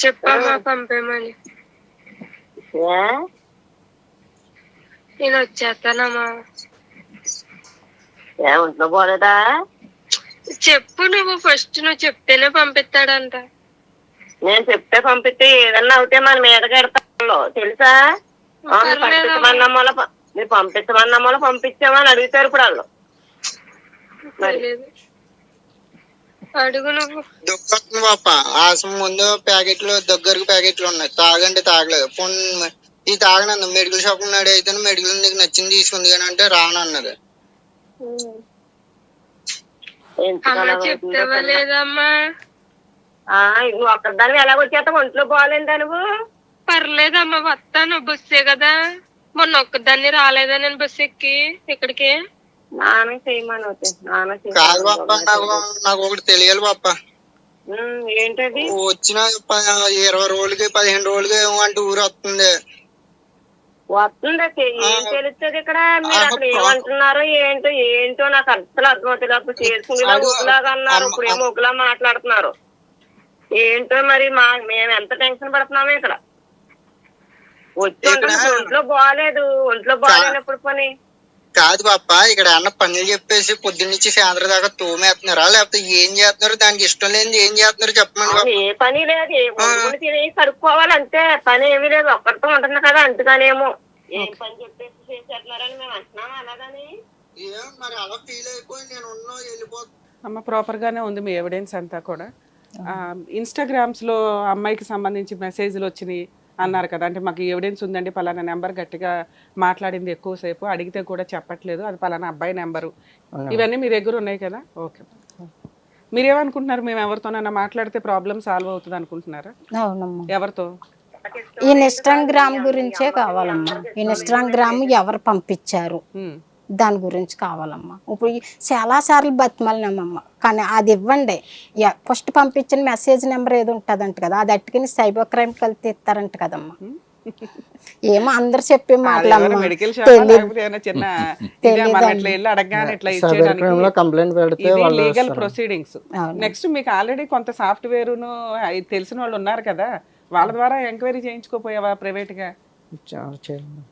Speaker 4: చెప్పమ్మా పంపేమని. నేను వచ్చేస్తానమ్మా. ఒంట్లో పోలేదా? చెప్పు నువ్వు ఫస్ట్. నువ్వు చెప్తేనే పంపిస్తాడంట. నేను చెప్తే పంపిస్తే ఏదన్నా అవుతే మన మీద కడతాలో తెలుసా? మీరు పంపించమన్నమూల పంపించామని అడుగుతారు ఇప్పుడు వాళ్ళు. అడుగు నువ్వు.
Speaker 3: దుఃఖం పాప. ఆసం ముందు ప్యాకెట్లు దగ్గరకు ప్యాకెట్లు ఉన్నాయి. తాగంటే తాగలేదు. ఫోన్ ఇది తాగనన్న మెడికల్ షాప్ ఉన్నాడు. అయితే మెడికల్ నీకు నచ్చింది తీసుకుంది కానీ అంటే రానన్నది.
Speaker 4: చెప్తావా లేదమ్మా? నువ్వు ఒక్కదాన్ని ఎలాగొచ్చేస్తావు? ఒంట్లో బాగాలేదా నువ్వు? పర్లేదమ్మా, వస్తాను. బస్సే కదా. మొన్న ఒక్కదాన్ని రాలేదా నేను బస్సు ఎక్కి ఇక్కడికి? నాన్న చేయమని
Speaker 3: కాదు పాప, నాకు ఒకటి తెలియాలి పాప.
Speaker 4: ఏంటది?
Speaker 3: వచ్చిన 20 రోజులకి 15 రోజులకి ఏమంటే ఊరు వస్తుంది.
Speaker 4: ఏం తెలుస్తుంది ఇక్కడ? మీరు అక్కడ ఏమంటున్నారో ఏంటో నాకు అసలు అర్థమవుతుంది. అప్పుడు చేసుకునేలా ఒకలాగా అన్నారు, ఇప్పుడు ఏమో ఒకలా మాట్లాడుతున్నారు. ఏంటో మరి మేము ఎంత టెన్షన్ పడుతున్నామో ఇక్కడ. వచ్చి ఒంట్లో బాగాలేనప్పుడు పని
Speaker 3: కాదు పాప. ఇక్కడ అన్న పనులు చెప్పేసి పొద్దున్నుంచి సాయంత్రం దాకా తోమేస్తున్నారా లేకపోతే ఏం చేస్తున్నారు? దానికి ఇష్టం లేని ఏం చేస్తున్నారు చెప్పండి.
Speaker 4: ఏ పని లేదు, తిని కడుక్కోవాలి అంతే. పని ఏమీ లేదు, ఒక్కరితో ఉంటుంది కదా. అందుకనేమో ఏం పని చెప్పేసి చేసేస్తున్నారని మేము అంటున్నాం. అలాగని
Speaker 3: మరి అలా ఫీల్ అయిపోయి నేను వెళ్ళిపోతాను.
Speaker 1: అమ్మ ప్రాపర్ గానే ఉంది మీ ఎవిడెన్స్ అంతా కూడా. ఇన్స్టాగ్రామ్స్ లో అమ్మాయికి సంబంధించి మెసేజ్లు వచ్చినాయి అన్నారు కదా. అంటే మాకు ఎవిడెన్స్ ఉందండి, పలానా నెంబర్ గట్టిగా మాట్లాడింది ఎక్కువసేపు, అడిగితే కూడా చెప్పట్లేదు, అది పలానా అబ్బాయి నెంబరు, ఇవన్నీ మీ దగ్గర ఉన్నాయి కదా. ఓకే, మీరేమనుకుంటున్నారు? మేము ఎవరితోనైనా మాట్లాడితే ప్రాబ్లం సాల్వ్ అవుతుంది అనుకుంటున్నారా? ఎవరితో?
Speaker 2: ఇన్స్టాగ్రామ్ గురించే కావాలమ్మా. ఇన్స్టాగ్రామ్ ఎవరు పంపించారు దాని గురించి కావాలమ్మా. ఇప్పుడు చాలా సార్లు బతిమలినామమ్మ, కానీ అది ఇవ్వండి. ఫస్ట్ పంపించిన మెసేజ్ నెంబర్ ఏదో ఉంటుందంట కదా, అది అట్టుకుని సైబర్ క్రైమ్ కలిసి ఇస్తారంట కదమ్మా. ఏమో అందరు చెప్పే మాటలమ్మా.
Speaker 1: Legal proceedings. నెక్స్ట్ మీకు ఆల్రెడీ కొంత సాఫ్ట్వేర్ తెలిసిన వాళ్ళు ఉన్నారు కదా, వాళ్ళ ద్వారా ఎంక్వైరీ చేయించుకోపోయావా ప్రైవేట్ గా?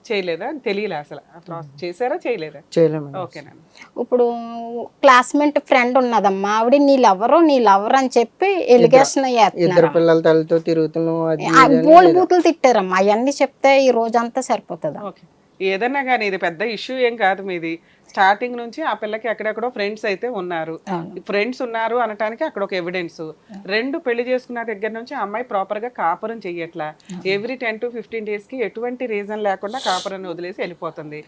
Speaker 1: చేయలేదా? తెలియలే అసలు చేశారా చేయలేదా? ఓకేనా.
Speaker 2: ఇప్పుడు క్లాస్మేట్ ఫ్రెండ్ ఉన్నదమ్మా, ఆవిడ నీ లవరు అని చెప్పి ఎలిగేషన్
Speaker 3: ఇద్దరు పిల్లల తల్లితో తిరుగుతున్నావు
Speaker 2: బోల్ బూతులు తిట్టారమ్మా. అవన్నీ చెప్తే ఈ రోజంతా సరిపోతుంది.
Speaker 1: ఏదన్నా కానీ ఇది పెద్ద ఇష్యూ ఏం కాదు మీది. స్టార్టింగ్ నుంచి ఆ పిల్లకి ఎక్కడెక్కడో ఫ్రెండ్స్ అయితే ఉన్నారు. ఫ్రెండ్స్ ఉన్నారు అనటానికి అక్కడ ఒక ఎవిడెన్స్. రెండు పెళ్లి చేసుకున్న దగ్గర నుంచి అమ్మాయి ప్రాపర్ గా కాపురం చెయ్యట్లా. ఎవ్రీ 10 to 15 days కి ఎటువంటి రీజన్ లేకుండా కాపురాన్ని వదిలేసి వెళ్ళిపోతుంది.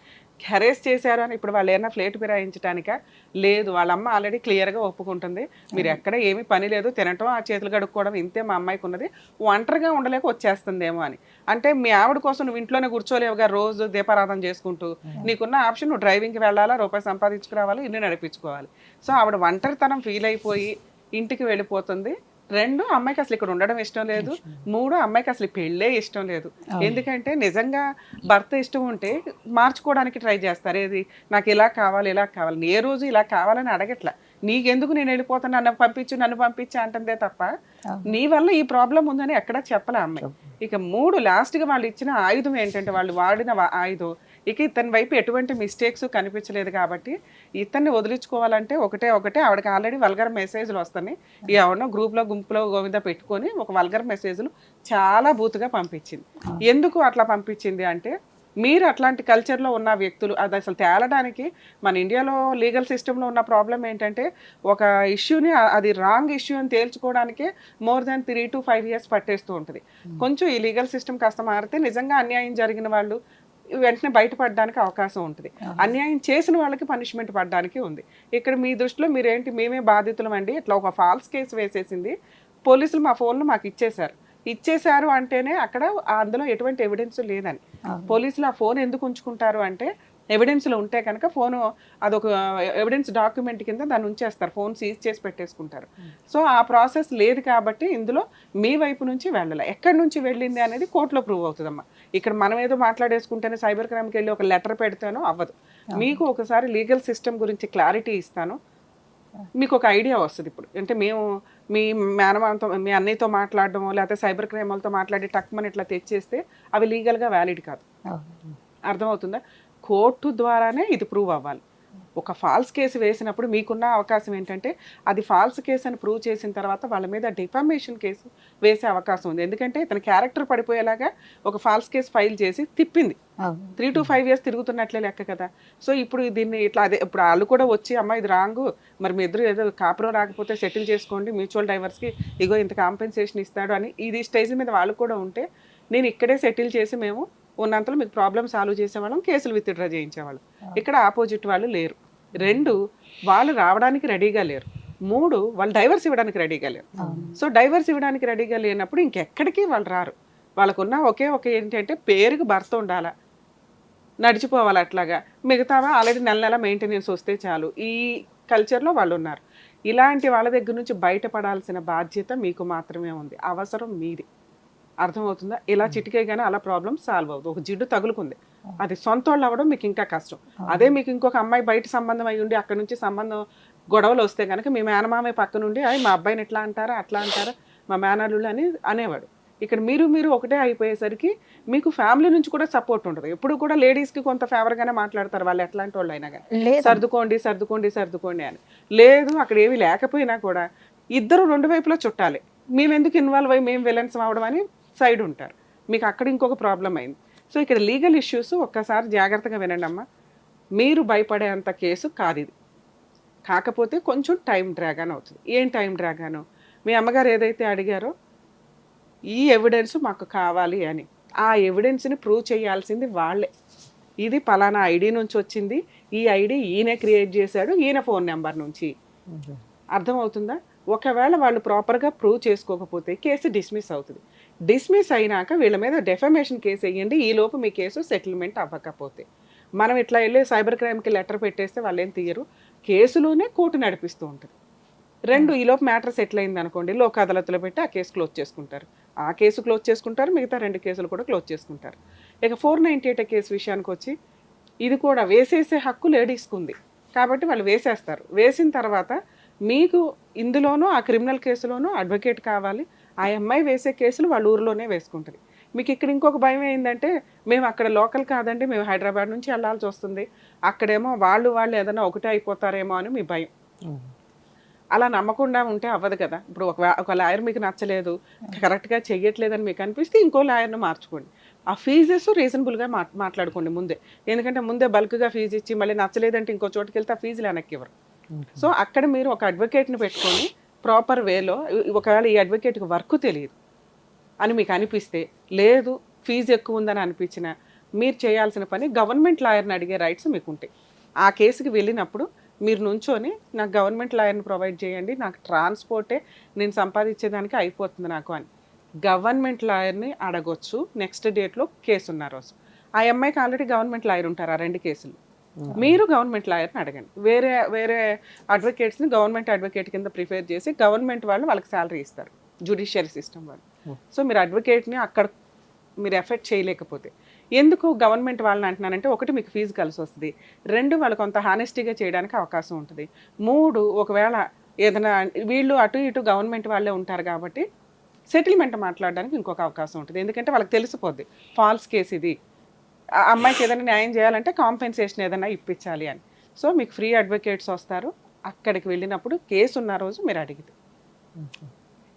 Speaker 1: హెరేస్ చేశారు అని ఇప్పుడు వాళ్ళు ఏమైనా ఫ్లేట్ ఫిరాయించడానిక? లేదు, వాళ్ళ అమ్మ ఆల్రెడీ క్లియర్గా ఒప్పుకుంటుంది. మీరు ఎక్కడ ఏమీ పని లేదు, తినటం ఆ చేతులు కడుక్కోవడం ఇంతే మా అమ్మాయికి ఉన్నది, ఒంటరిగా ఉండలేక వచ్చేస్తుందేమో అని. అంటే మీ ఆవిడ కోసం నువ్వు ఇంట్లోనే కూర్చోలేవుగా రోజు దీపారాధన చేసుకుంటూ. నీకున్న ఆప్షన్ నువ్వు డ్రైవింగ్కి వెళ్ళాలా, రూపాయి సంపాదించుకురావాలి, ఇల్లు నడిపించుకోవాలి. సో ఆవిడ ఒంటరితనం ఫీల్ అయిపోయి ఇంటికి వెళ్ళిపోతుంది. 2, అమ్మాయికి అసలు ఇక్కడ ఉండడం ఇష్టం లేదు. 3, అమ్మాయికి అసలు పెళ్ళే ఇష్టం లేదు. ఎందుకంటే నిజంగా భర్త ఇష్టం ఉంటే మార్చుకోవడానికి ట్రై చేస్తారు. ఏది నాకు ఇలా కావాలి ఇలా కావాలి, ఏ రోజు ఇలా కావాలని అడగట్లా. నీకెందుకు నేను వెళ్ళిపోతాను, నన్ను పంపించు అంటుందే తప్ప నీ వల్ల ఈ ప్రాబ్లం ఉందని ఎక్కడా చెప్పలే అమ్మాయి. ఇక 3 లాస్ట్గా వాళ్ళు ఇచ్చిన ఆయుధం ఏంటంటే, వాళ్ళు వాడిన ఆయుధం ఇక ఇతని వైపు ఎటువంటి మిస్టేక్స్ కనిపించలేదు కాబట్టి ఇతన్ని వదిలించుకోవాలంటే ఒకటే ఆవిడకి ఆల్రెడీ వల్గర్ మెసేజ్లు వస్తున్నాయి. ఎవరినో గ్రూప్లో గుంపులో గోవింద పెట్టుకొని ఒక వల్గర్ మెసేజ్లు చాలా బూతుగా పంపించింది. ఎందుకు అట్లా పంపించింది అంటే, మీరు అట్లాంటి కల్చర్లో ఉన్న వ్యక్తులు అది అసలు తేలడానికి మన ఇండియాలో లీగల్ సిస్టంలో ఉన్న ప్రాబ్లం ఏంటంటే ఒక ఇష్యూని అది రాంగ్ ఇష్యూ అని తేల్చుకోవడానికే మోర్ దాన్ 3 to 5 years పట్టేస్తూ ఉంటుంది. కొంచెం ఈ లీగల్ సిస్టమ్ కాస్త మారితే నిజంగా అన్యాయం జరిగిన వాళ్ళు వెంటనే బయటపడడానికి అవకాశం ఉంటుంది. అన్యాయం చేసిన వాళ్ళకి పనిష్మెంట్ పడడానికి ఉంది. ఇక్కడ మీ దృష్టిలో మీరేంటి, మేమే బాధితులం అండి, ఇట్లా ఒక ఫాల్స్ కేసు వేసేసింది, పోలీసులు మా ఫోన్లు మాకు ఇచ్చేశారు అంటేనే అక్కడ అందులో ఎటువంటి ఎవిడెన్స్ లేదని. పోలీసులు ఆ ఫోన్ ఎందుకు ఉంచుకుంటారు అంటే ఎవిడెన్స్లు ఉంటే కనుక ఫోను అదొక ఎవిడెన్స్ డాక్యుమెంట్ కింద దాన్ని ఉంచేస్తారు, ఫోన్ సీజ్ చేసి పెట్టేసుకుంటారు. సో ఆ ప్రాసెస్ లేదు కాబట్టి ఇందులో మీ వైపు నుంచి వెళ్ళాలి. ఎక్కడి నుంచి వెళ్ళింది అనేది కోర్టులో ప్రూవ్ అవుతుందమ్మా. ఇక్కడ మనం ఏదో మాట్లాడేసుకుంటేనే సైబర్ క్రైమ్కి వెళ్ళి ఒక లెటర్ పెడితేనో అవ్వదు. మీకు ఒకసారి లీగల్ సిస్టమ్ గురించి క్లారిటీ ఇస్తాను, మీకు ఒక ఐడియా వస్తుంది. ఇప్పుడు అంటే మేము మీ మేనమామతో మీ అన్నయ్యతో మాట్లాడడమో లేకపోతే సైబర్ క్రైమ్ వాళ్ళతో మాట్లాడి టక్మని ఇట్లా తెచ్చేస్తే అవి లీగల్గా వ్యాలిడ్ కాదు. అర్థమవుతుందా? కోర్టు ద్వారానే ఇది ప్రూవ్ అవ్వాలి. ఒక ఫాల్స్ కేసు వేసినప్పుడు మీకున్న అవకాశం ఏంటంటే అది ఫాల్స్ కేసు అని ప్రూవ్ చేసిన తర్వాత వాళ్ళ మీద డిఫామేషన్ కేసు వేసే అవకాశం ఉంది. ఎందుకంటే ఇతని క్యారెక్టర్ పడిపోయేలాగా ఒక ఫాల్స్ కేసు ఫైల్ చేసి తిప్పింది. 3 to 5 years తిరుగుతున్నట్లే లెక్క కదా. సో ఇప్పుడు దీన్ని ఇట్లా అదే ఇప్పుడు వాళ్ళు కూడా వచ్చి అమ్మ ఇది రాంగు, మరి మీ ఇద్దరు ఏదో కాపురం రాకపోతే సెటిల్ చేసుకోండి, మ్యూచువల్ డైవర్స్కి ఇగో ఇంత కాంపెన్సేషన్ ఇస్తాడు అని ఇది స్టేజ్ మీద వాళ్ళు కూడా ఉంటే నేను ఇక్కడే సెటిల్ చేసి మేము ఉన్నంతలో మీకు ప్రాబ్లమ్ సాల్వ్ చేసేవాళ్ళం, కేసులు విత్డ్రా చేయించేవాళ్ళం. ఇక్కడ ఆపోజిట్ వాళ్ళు లేరు. 2 వాళ్ళు రావడానికి రెడీగా లేరు. 3 వాళ్ళు డైవర్స్ ఇవ్వడానికి రెడీగా లేరు. సో డైవర్స్ ఇవ్వడానికి రెడీగా లేనప్పుడు ఇంకెక్కడికి వాళ్ళు రారు. వాళ్ళకున్న ఒకే ఏంటంటే పేరుకి భర్త ఉండాలా, నడిచిపోవాలి అట్లాగా, మిగతావా ఆల్రెడీ నెల మెయింటెనెన్స్ వస్తే చాలు. ఈ కల్చర్లో వాళ్ళు ఉన్నారు. ఇలాంటి వాళ్ళ దగ్గర నుంచి బయటపడాల్సిన బాధ్యత మీకు మాత్రమే ఉంది, అవసరం మీది. అర్థమవుతుందా? ఇలా చిటికేగానే అలా ప్రాబ్లం సాల్వ్ అవుతుంది. ఒక జిడ్డు తగులుకుంది, అది సొంత వాళ్ళు అవ్వడం మీకు ఇంకా కష్టం. అదే మీకు ఇంకొక అమ్మాయి బయట సంబంధం అయ్యి ఉండి అక్కడ నుంచి సంబంధం గొడవలు వస్తే కనుక మీ మేనమామే పక్క నుండి అయ్యి మా అబ్బాయిని ఎట్లా అంటారా అట్లా అంటారా మా మేనల్లుళ్ళు అని అనేవాడు. ఇక్కడ మీరు ఒకటే అయిపోయేసరికి మీకు ఫ్యామిలీ నుంచి కూడా సపోర్ట్ ఉంటుంది. ఎప్పుడు కూడా లేడీస్కి కొంత ఫేవర్గానే మాట్లాడతారు వాళ్ళు ఎట్లాంటి వాళ్ళు అయినా కానీ, సర్దుకోండి అని. లేదు అక్కడ ఏమీ లేకపోయినా కూడా ఇద్దరు 2 వైపులా చుట్టాలి. మేము ఎందుకు ఇన్వాల్వ్ అయ్యి మేము విలన్స్ అవ్వడం అని సైడ్ ఉంటారు. మీకు అక్కడ ఇంకొక ప్రాబ్లం అయింది. సో ఇక్కడ లీగల్ ఇష్యూస్ ఒక్కసారి జాగ్రత్తగా వినండి అమ్మా. మీరు భయపడేంత కేసు కాదు ఇది, కాకపోతే కొంచెం టైం డ్రాగాన్ అవుతుంది. ఏం టైం డ్రాగాను? మీ అమ్మగారు ఏదైతే అడిగారో ఈ ఎవిడెన్స్ మాకు కావాలి అని, ఆ ఎవిడెన్స్ని ప్రూవ్ చేయాల్సింది వాళ్ళే. ఇది పలానా ఐడి నుంచి వచ్చింది, ఈ ఐడి ఈయన క్రియేట్ చేశాడు, ఈయన ఫోన్ నెంబర్ నుంచి. అర్థమవుతుందా? ఒకవేళ వాళ్ళు ప్రాపర్గా ప్రూవ్ చేసుకోకపోతే కేసు డిస్మిస్ అవుతుంది. డిస్మిస్ అయినాక వీళ్ళ మీద డెఫమేషన్ కేసు వేయండి. ఈలోపు మీ కేసు సెటిల్మెంట్ అవ్వకపోతే మనం ఇట్లా వెళ్ళి సైబర్ క్రైమ్కి లెటర్ పెట్టేస్తే వాళ్ళు ఏం తీయరు, కేసులోనే కోర్టు నడిపిస్తూ ఉంటుంది. 2 ఈలోపు మ్యాటర్ సెటిల్ అయింది అనుకోండి, లోక్ అదాలత్లో పెట్టి ఆ కేసు క్లోజ్ చేసుకుంటారు. ఆ కేసు క్లోజ్ చేసుకుంటారు, మిగతా 2 కేసులు కూడా క్లోజ్ చేసుకుంటారు. ఇక 498 కేసు విషయానికి వచ్చి ఇది కూడా వేసేసే హక్కు లేడీస్కి ఉంది కాబట్టి వాళ్ళు వేసేస్తారు. వేసిన తర్వాత మీకు ఇందులోనూ ఆ క్రిమినల్ కేసులోనూ అడ్వకేట్ కావాలి. ఆ అమ్మాయి వేసే కేసులు వాళ్ళ ఊరిలోనే వేసుకుంటుంది. మీకు ఇక్కడ ఇంకొక భయం ఏంటంటే మేము అక్కడ లోకల్ కాదండి, మేము హైదరాబాద్ నుంచి వెళ్ళాల్సి వస్తుంది, అక్కడేమో వాళ్ళు ఏదైనా ఒకటే అయిపోతారేమో అని మీ భయం. అలా నమ్మకుండా ఉంటే అవ్వదు కదా. ఇప్పుడు ఒక లాయర్ మీకు నచ్చలేదు, కరెక్ట్గా చెయ్యట్లేదని మీకు అనిపిస్తే ఇంకో లాయర్ను మార్చుకోండి. ఆ ఫీజెస్ రీజనబుల్గా మాట్లాడుకోండి ముందే. ఎందుకంటే ముందే బల్క్గా ఫీజు ఇచ్చి మళ్ళీ నచ్చలేదంటే ఇంకో చోటుకి వెళ్తే ఆ ఫీజులు వెనక్కి ఇవ్వరు. సో అక్కడ మీరు ఒక అడ్వకేట్ని పెట్టుకొని ప్రాపర్ వేలో, ఒకవేళ ఈ అడ్వకేట్కి వర్క్ తెలియదు అని మీకు అనిపిస్తే, లేదు ఫీజు ఎక్కువ ఉందని అనిపించిన, మీరు చేయాల్సిన పని గవర్నమెంట్ లాయర్ని అడిగే రైట్స్ మీకు ఉంటాయి. ఆ కేసుకి వెళ్ళినప్పుడు మీరు నుంచొని నాకు గవర్నమెంట్ లాయర్ని ప్రొవైడ్ చేయండి, నాకు ట్రాన్స్పోర్టే నేను సంపాదించేదానికి అయిపోతుంది నాకు అని గవర్నమెంట్ లాయర్ని అడగొచ్చు. నెక్స్ట్ డేట్లో కేసు ఉన్న రోజు ఆ అమ్మాయికి ఆల్రెడీ గవర్నమెంట్ లాయర్ ఉంటారు ఆ 2 కేసులు. మీరు గవర్నమెంట్ లాయర్ని అడగండి. వేరే అడ్వకేట్స్ని గవర్నమెంట్ అడ్వకేట్ కింద ప్రిఫేర్ చేసి గవర్నమెంట్ వాళ్ళకి శాలరీ ఇస్తారు, జ్యుడిషియరీ సిస్టమ్ వాళ్ళు. సో మీరు అడ్వకేట్ని అక్కడ మీరు ఎఫెక్ట్ చేయలేకపోతే, ఎందుకు గవర్నమెంట్ వాళ్ళని అంటున్నానంటే, 1 మీకు ఫీజు కలిసి వస్తుంది, 2 వాళ్ళు కొంత హానెస్టీగా చేయడానికి అవకాశం ఉంటుంది, 3 ఒకవేళ ఏదైనా వీళ్ళు అటు ఇటు గవర్నమెంట్ వాళ్ళే ఉంటారు కాబట్టి సెటిల్మెంట్ మాట్లాడడానికి ఇంకొక అవకాశం ఉంటుంది. ఎందుకంటే వాళ్ళకి తెలిసిపోద్ది ఫాల్స్ కేసు ఇది, ఆ అమ్మాయికి ఏదైనా న్యాయం చేయాలంటే కాంపెన్సేషన్ ఏదైనా ఇప్పించాలి అని. సో మీకు ఫ్రీ అడ్వకేట్స్ వస్తారు. అక్కడికి వెళ్ళినప్పుడు కేసు ఉన్న రోజు మీరు అడిగితే.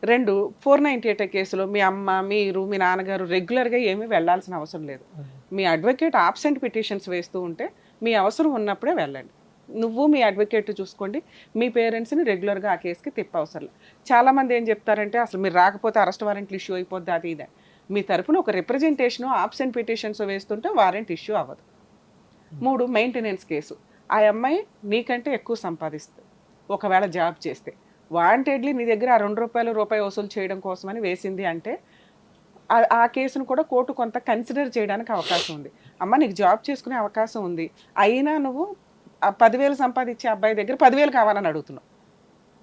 Speaker 1: 2 498 కేసులో మీ అమ్మ, మీరు, మీ నాన్నగారు రెగ్యులర్గా ఏమీ వెళ్ళాల్సిన అవసరం లేదు. మీ అడ్వకేట్ ఆబ్సెంట్ పిటిషన్స్ వేస్తూ ఉంటే మీ అవసరం ఉన్నప్పుడే వెళ్ళండి. నువ్వు మీ అడ్వకేట్ చూసుకోండి, మీ పేరెంట్స్ని రెగ్యులర్గా ఆ కేసుకి తిప్పవసరం. చాలామంది ఏం చెప్తారంటే అసలు మీరు రాకపోతే అరెస్ట్ వారెంట్లు ఇష్యూ అయిపోద్ది అది ఇదే. మీ తరపున ఒక రిప్రజెంటేషన్ ఆబ్సెంట్ పిటిషన్స్ వేస్తుంటే వారెంట్ ఇష్యూ అవ్వదు. 3 మెయింటెనెన్స్ కేసు. ఆ అమ్మాయి నీకంటే ఎక్కువ సంపాదిస్తుంది ఒకవేళ జాబ్ చేస్తే, వాంటెడ్లీ నీ దగ్గర ఆ రూపాయి వసూలు చేయడం కోసమని వేసింది అంటే ఆ కేసును కూడా కోర్టు కొంత కన్సిడర్ చేయడానికి అవకాశం ఉంది. అమ్మ నీకు జాబ్ చేసుకునే అవకాశం ఉంది, అయినా నువ్వు 10,000 సంపాదించే అబ్బాయి దగ్గర 10,000 కావాలని అడుగుతున్నావు.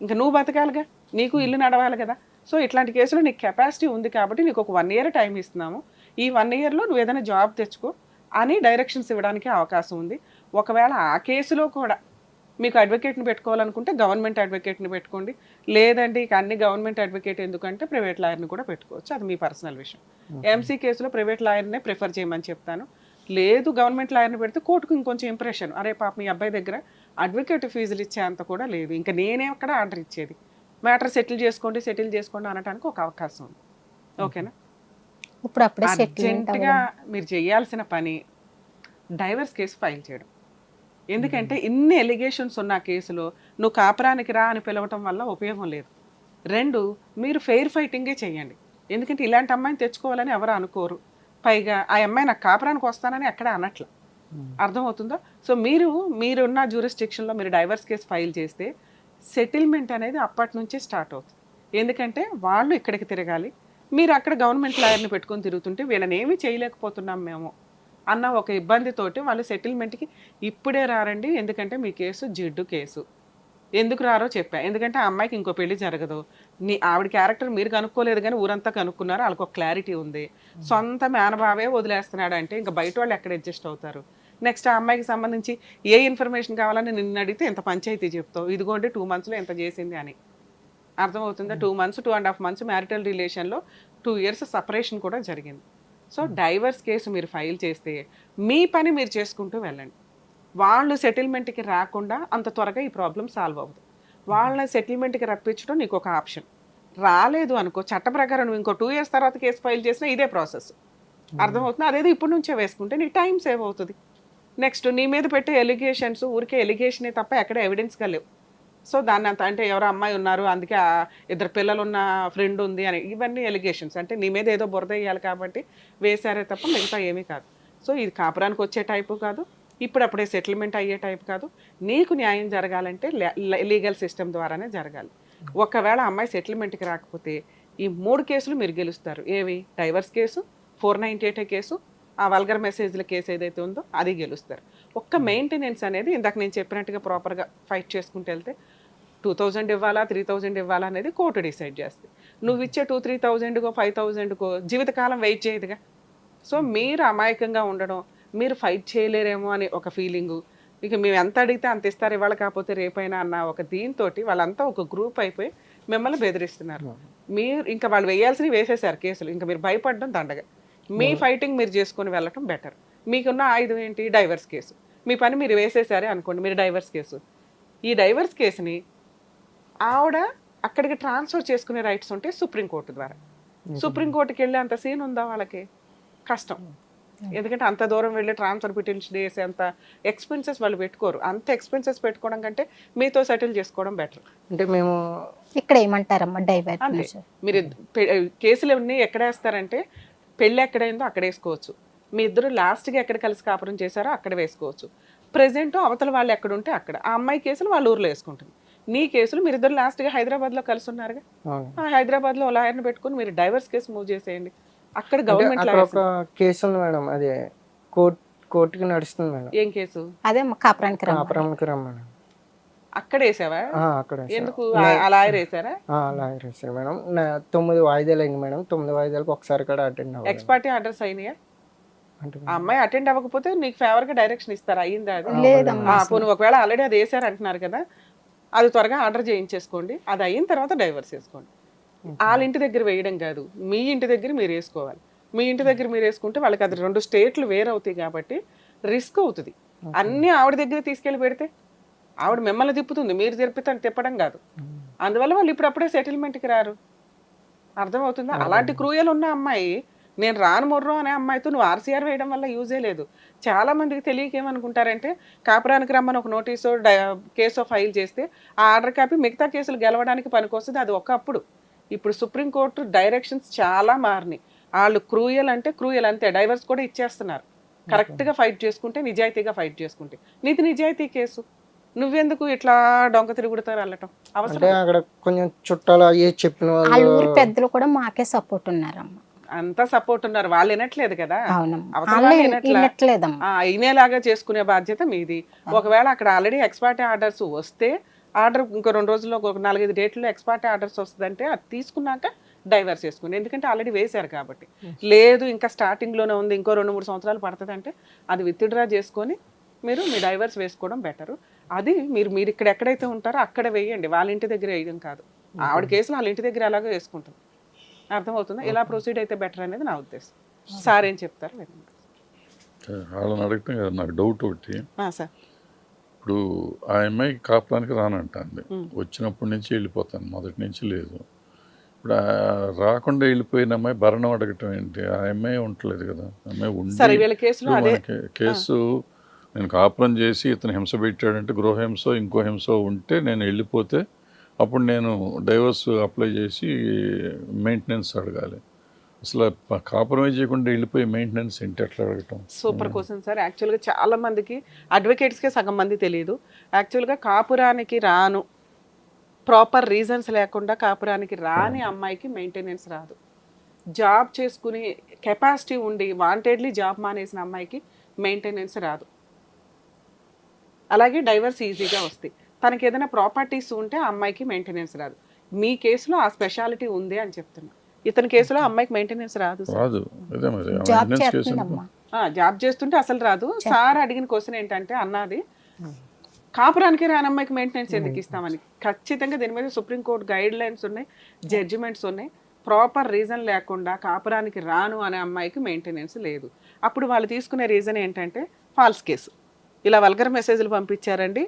Speaker 1: ఇంకా నువ్వు బతకాలిగా, నీకు ఇల్లు నడవాలి కదా. సో ఇట్లాంటి కేసులో నీకు కెపాసిటీ ఉంది కాబట్టి నీకు ఒక 1 year టైం ఇస్తున్నాము, ఈ 1 yearలో నువ్వు ఏదైనా జాబ్ తెచ్చుకో అని డైరెక్షన్స్ ఇవ్వడానికి అవకాశం ఉంది. ఒకవేళ ఆ కేసులో కూడా మీకు అడ్వకేట్ని పెట్టుకోవాలనుకుంటే గవర్నమెంట్ అడ్వకేట్ని పెట్టుకోండి, లేదండి ఇక అన్ని గవర్నమెంట్ అడ్వకేట్ ఎందుకంటే ప్రైవేట్ లాయర్ని కూడా పెట్టుకోవచ్చు, అది మీ పర్సనల్ విషయం. ఎంసీ కేసులో ప్రైవేట్ లాయర్నే ప్రిఫర్ చేయమని చెప్తాను. లేదు గవర్నమెంట్ లాయర్ని పెడితే కోర్టుకు ఇంకొంచెం ఇంప్రెషన్, అరే పాప మీ అబ్బాయి దగ్గర అడ్వకేట్ ఫీజులు ఇచ్చే అంత కూడా లేదు, ఇంకా నేనే అక్కడ ఆర్డర్ ఇచ్చేది, మ్యాటర్ సెటిల్ చేసుకోండి అనడానికి ఒక అవకాశం ఉంది. ఓకేనా?
Speaker 2: ఇప్పుడు అప్పుడే సెటిల్మెంట్
Speaker 1: అర్జెంటుగా మీరు చేయాల్సిన పని డైవర్స్ కేసు ఫైల్ చేయడం. ఎందుకంటే ఇన్ని ఎలిగేషన్స్ ఉన్న కేసులో నువ్వు కాపురానికి రా అని పిలవటం వల్ల ఉపయోగం లేదు. 2, మీరు ఫెయిర్ ఫైటింగే చేయండి. ఎందుకంటే ఇలాంటి అమ్మాయిని తెచ్చుకోవాలని ఎవరు అనుకోరు, పైగా ఆ అమ్మాయి నాకు కాపురానికి వస్తానని అక్కడ అనట్ల. అర్థమవుతుందో? సో మీరున్న జ్యూరిస్డిక్షన్లో మీరు డైవర్స్ కేసు ఫైల్ చేస్తే సెటిల్మెంట్ అనేది అప్పటి నుంచే స్టార్ట్ అవుతుంది. ఎందుకంటే వాళ్ళు ఇక్కడికి తిరగాలి, మీరు అక్కడ గవర్నమెంట్ లాయర్ని పెట్టుకొని తిరుగుతుంటే వీళ్ళని ఏమీ చేయలేకపోతున్నాం మేము అన్న ఒక ఇబ్బందితోటి వాళ్ళు సెటిల్మెంట్కి ఇప్పుడే రారండి, ఎందుకంటే మీ కేసు జిడ్డు కేసు. ఎందుకు రారో చెప్పా, ఎందుకంటే ఆ అమ్మాయికి ఇంకో పెళ్లి జరగదు, ఆవిడ క్యారెక్టర్ మీరు కనుక్కోలేదు కానీ ఊరంతా కనుక్కున్నారు, వాళ్ళకి ఒక క్లారిటీ ఉంది. సొంత మేనబావే వదిలేస్తున్నాడు అంటే ఇంకా బయట వాళ్ళు ఎక్కడ అడ్జస్ట్ అవుతారు? నెక్స్ట్ ఆ అమ్మాయికి సంబంధించి ఏ ఇన్ఫర్మేషన్ కావాలని నిన్ను అడిగితే ఎంత పంచాయతీ చెప్తావు, ఇదిగోండి 2 monthsలో ఎంత చేసింది అని. అర్థమవుతుందా? 2 months 2.5 months మ్యారిటల్ రిలేషన్లో 2 years సపరేషన్ కూడా జరిగింది. సో డైవర్స్ కేసు మీరు ఫైల్ చేస్తే మీ పని మీరు చేసుకుంటూ వెళ్ళండి. వాళ్ళు సెటిల్మెంట్కి రాకుండా అంత త్వరగా ఈ ప్రాబ్లం సాల్వ్ అవ్వదు. వాళ్ళని సెటిల్మెంట్కి రప్పించడం నీకు ఒక ఆప్షన్. రాలేదు అనుకో, చట్ట ప్రకారం నువ్వు ఇంకో 2 years తర్వాత కేసు ఫైల్ చేసినా ఇదే ప్రాసెస్. అర్థమవుతుంది? అదేదో ఇప్పటి నుంచే వేసుకుంటే నీకు టైం సేవ్ అవుతుంది. నెక్స్ట్ నీ మీద పెట్టే ఎలిగేషన్స్ ఊరికే ఎలిగేషనే తప్ప ఎక్కడ ఎవిడెన్స్గా లేవు. సో దాన్ని అంత అంటే ఎవరో అమ్మాయి ఉన్నారు, అందుకే 2 పిల్లలు ఉన్న ఫ్రెండ్ ఉంది అని, ఇవన్నీ ఎలిగేషన్స్. అంటే నీ మీద ఏదో బురద వేయాలి కాబట్టి వేశారే తప్ప మిగతా ఏమీ కాదు. సో ఇది కాపురానికి వచ్చే టైపు కాదు, ఇప్పుడప్పుడే సెటిల్మెంట్ అయ్యే టైప్ కాదు. నీకు న్యాయం జరగాలంటే లీగల్ సిస్టమ్ ద్వారానే జరగాలి. ఒకవేళ అమ్మాయి సెటిల్మెంట్కి రాకపోతే ఈ 3 కేసులు మీరు గెలుస్తారు. ఏవి? డైవర్స్ కేసు, 498 కేసు, ఆ వల్గర్ మెసేజ్ల కేసు ఏదైతే ఉందో అది గెలుస్తారు. ఒక్క మెయింటెనెన్స్ అనేది ఇందాక నేను చెప్పినట్టుగా ప్రాపర్గా ఫైట్ చేసుకుంటూ వెళ్తే 2,000 ఇవ్వాలా 3,000 ఇవ్వాలా అనేది కోర్టు డిసైడ్ చేస్తుంది. నువ్వు ఇచ్చే 2,000-3,000కో 5,000కో జీవితకాలం వెయిట్ చేయదుగా. సో మీరు అమాయకంగా ఉండడం, మీరు ఫైట్ చేయలేరేమో అని ఒక ఫీలింగు, ఇక మేము ఎంత అడిగితే అంత ఇస్తారు ఇవాళ కాకపోతే రేపైనా అన్న ఒక దీంతో వాళ్ళంతా ఒక గ్రూప్ అయిపోయి మిమ్మల్ని బెదిరిస్తున్నారు. మీరు ఇంకా వాళ్ళు వేయాల్సినవి వేసేసారు కేసులు, ఇంకా మీరు భయపడడం దండగా. మీ ఫైటింగ్ మీరు చేసుకొని వెళ్ళటం బెటర్. మీకున్న ఆయుధం ఏంటి? Divorce case. మీ పని మీరు వేసేసారే అనుకోండి, మీరు డైవర్స్ కేసు. ఈ డైవర్స్ కేసుని ఆవిడ అక్కడికి ట్రాన్స్ఫర్ చేసుకునే రైట్స్ ఉంటే సుప్రీంకోర్టు ద్వారా. సుప్రీంకోర్టుకి వెళ్ళే అంత సీన్ ఉందా వాళ్ళకి? కష్టం. ఎందుకంటే అంత దూరం వెళ్ళి ట్రాన్స్ఫర్ పిటిషన్ చేసే అంత ఎక్స్పెన్సెస్ వాళ్ళు పెట్టుకోరు. అంత ఎక్స్పెన్సెస్ పెట్టుకోవడం కంటే మీతో సెటిల్ చేసుకోవడం బెటర్.
Speaker 3: అంటే మేము
Speaker 2: ఇక్కడ ఏమంటారమ్మా డైవర్స్?
Speaker 1: అంతే. మీరు కేసులు అన్నీ ఎక్కడ వేస్తారంటే పెళ్ళి ఎక్కడైందో అక్కడ వేసుకోవచ్చు, మీ ఇద్దరు లాస్ట్గా ఎక్కడ కలిసి కాపురం చేశారో అక్కడ వేసుకోవచ్చు. ప్రెజెంట్ అవతల వాళ్ళు ఎక్కడ ఉంటే అక్కడ. ఆ అమ్మాయి కేసులు వాళ్ళ ఊర్లో వేసుకుంటుంది, నీ కేసులు మీరిద్దరు లాస్ట్గా హైదరాబాద్లో కలిసి ఉన్నారుగా, ఆ హైదరాబాద్లో లాయర్ని పెట్టుకుని మీరు డైవర్స్ కేసు మూవ్ చేసేయండి. అక్కడ గవర్నమెంట్
Speaker 3: ఒక కేసు ఉంది మేడం, అది కోర్టుకి నడుస్తుంది మేడం.
Speaker 1: ఏం కేసు?
Speaker 2: అదే కాపురానికి
Speaker 3: రమ్మని
Speaker 1: అక్కడ వేసావా?
Speaker 3: అక్కడ
Speaker 1: ఎందుకు లాయర్ వేసారా?
Speaker 3: లాయర్ వేసారు మేడం. 9 వాయిదాలు అయింది మేడం. 9 వాయిదాలకు ఒకసారి కూడా అటెండ్ అవ్వాలి.
Speaker 1: ఎక్స్పార్టీ ఆర్డర్స్ అయినాయా?
Speaker 3: అంటే
Speaker 1: ఆ అమ్మాయి అటెండ్ అవ్వకపోతే నీకు ఫేవర్ గా డైరెక్షన్ ఇస్తారు. అయ్యిందా అది?
Speaker 2: లేదమ్మా.
Speaker 1: పోనీ ఒకవేళ ఆల్రెడీ అది వేసారు అంటున్నారు కదా, అది త్వరగా ఆర్డర్ చేయించేసుకోండి. అది అయిన తర్వాత డైవర్స్ వేసుకోండి. వాళ్ళ ఇంటి దగ్గర వేయడం కాదు, మీ ఇంటి దగ్గర మీరు వేసుకోవాలి. మీ ఇంటి దగ్గర మీరు వేసుకుంటే వాళ్ళకి అది 2 స్టేట్లు వేరవుతాయి కాబట్టి రిస్క్ అవుతుంది. అన్నీ ఆవిడ దగ్గర తీసుకెళ్ళి పెడితే ఆవిడ మిమ్మల్ని తిప్పుతుంది, మీరు తిప్పడం కాదు. అందువల్ల వాళ్ళు ఇప్పుడు అప్పుడే సెటిల్మెంట్కి రారు. అర్థమవుతుందా? అలాంటి క్రూయల్ ఉన్న అమ్మాయి నేను రాను మొర్రో అనే అమ్మాయితో నువ్వు ఆర్సీఆర్ వేయడం వల్ల యూజే లేదు. చాలా మందికి తెలియక ఏమనుకుంటారంటే కాపురానికి రమ్మని ఒక నోటీసు కేసు ఫైల్ చేస్తే ఆ ఆర్డర్ కాపీ మిగతా కేసులు గెలవడానికి పనికొస్తుంది. అది ఒకప్పుడు. ఇప్పుడు సుప్రీంకోర్టు డైరెక్షన్స్ చాలా మారినాయి. వాళ్ళు క్రూయల్ అంటే క్రూయల్ అంతే, డైవర్స్ కూడా ఇచ్చేస్తున్నారు. కరెక్ట్గా ఫైట్ చేసుకుంటే, నిజాయితీగా ఫైట్ చేసుకుంటే. నీది నిజాయితీ కేసు, నువ్వెందుకు ఇట్లా డొంక తిరుగుడుతో వెళ్ళటం
Speaker 3: అంటే
Speaker 1: అవసరం?
Speaker 3: అక్కడ కొంచెం చుట్టాలు అయ్యి చెప్పిన
Speaker 2: వాళ్ళ
Speaker 3: వాళ్ళు
Speaker 2: ఊరు పెద్దలు కూడా మాకే సపోర్ట్ ఉన్నారమ్మా.
Speaker 1: అంతా సపోర్ట్ ఉన్నారు, వాళ్ళు వినట్లేదు కదా.
Speaker 2: అవునమ్మా,
Speaker 1: అవతల
Speaker 2: వాళ్ళు
Speaker 1: వాళ్ళు వినట్లా.
Speaker 2: వినట్లేదమ్మా.
Speaker 1: అయినేలాగా చేసుకునే బాధ్యత మీది. ఒకవేళ అక్కడ ఆల్రెడీ ఎక్స్పార్టీ ఆర్డర్స్ వస్తే, ఆర్డర్ ఇంకో 2 రోజుల్లో ఒక 4-5 డేట్లో ఎక్స్పార్టీ ఆర్డర్స్ వస్తుందంటే అది తీసుకున్నాక డైవర్స్ చేసుకోండి. ఎందుకంటే ఆల్రెడీ వేశారు కాబట్టి. లేదు ఇంకా స్టార్టింగ్లోనే ఉంది, ఇంకో 2-3 సంవత్సరాలు పడుతుంది అంటే అది విత్డ్రా చేసుకొని మీరు మీ డైవర్స్ వేసుకోవడం బెటరు. అది మీరు ఇక్కడ ఎక్కడైతే ఉంటారో అక్కడ వేయండి, వాళ్ళ ఇంటి దగ్గర వేయడం కాదు. ఆవిడ కేసులు వాళ్ళ ఇంటి దగ్గర అలాగే వేసుకుంటాం. అర్థమవుతుందా? ఇలా ప్రొసీడ్ అయితే బెటర్ అనేది నా ఉద్దేశం. సార్ ఏం చెప్తారు?
Speaker 6: వాళ్ళని అడగటం కదా నాకు డౌట్ ఒకటి.
Speaker 1: సార్
Speaker 6: ఇప్పుడు ఆ అమ్మాయి కాపురానికి రానంటుంది, వచ్చినప్పటి నుంచి వెళ్ళిపోతాను, మొదటి నుంచి లేదు. ఇప్పుడు రాకుండా వెళ్ళిపోయిన అమ్మాయి భరణం అడగటం ఏంటి? ఆ అమ్మాయి ఉండలేదు కదా, అమ్మాయి
Speaker 1: సరే
Speaker 6: ఉండి
Speaker 1: వీళ్ళ కేసులో అదే
Speaker 6: కేసు నేను కాపురం చేసి ఇతను హింస పెట్టాడంటే గృహహింసో ఇంకో హింసో ఉంటే నేను వెళ్ళిపోతే అప్పుడు నేను డైవర్స్ అప్లై చేసి మెయింటెనెన్స్ అడగాలి. అసలు కాపురమే చేయకుండా వెళ్ళిపోయి మెయింటెనెన్స్ ఏంటి ఎట్లా అడగటం?
Speaker 1: Super question sir. యాక్చువల్గా చాలా మందికి అడ్వకేట్స్కే సగం మంది తెలియదు. యాక్చువల్గా కాపురానికి రాను ప్రాపర్ రీజన్స్ లేకుండా కాపురానికి రాని అమ్మాయికి మెయింటెనెన్స్ రాదు. జాబ్ చేసుకుని కెపాసిటీ ఉండి వాంటెడ్లీ జాబ్ మానేసిన అమ్మాయికి మెయింటెనెన్స్ రాదు. అలాగే డైవర్స్ ఈజీగా వస్తాయి. తనకి ఏదైనా ప్రాపర్టీస్ ఉంటే ఆ అమ్మాయికి మెయింటెనెన్స్ రాదు. మీ కేసులో ఆ స్పెషాలిటీ ఉంది అని చెప్తున్నా. ఇతని కేసులో అమ్మాయికి మెయింటెనెన్స్ రాదు.
Speaker 2: జాబ్ చేస్తుందమ్మా.
Speaker 1: జాబ్ చేస్తుంటే అసలు రాదు. సార్ అడిగిన క్వశ్చన్ ఏంటంటే అన్నది కాపురానికి రాని అమ్మాయికి మెయింటెనెన్స్ ఎందుకు ఇస్తామని. ఖచ్చితంగా దీని మీద సుప్రీంకోర్టు గైడ్ లైన్స్ ఉన్నాయి, జడ్జిమెంట్స్ ఉన్నాయి. ప్రాపర్ రీజన్ లేకుండా కాపురానికి రాను అనే అమ్మాయికి మెయింటెనెన్స్ లేదు. అప్పుడు వాళ్ళు తీసుకునే రీజన్ ఏంటంటే ఫాల్స్ కేసు. ఇలా వల్గర్ మెసేజ్లు పంపించారండి,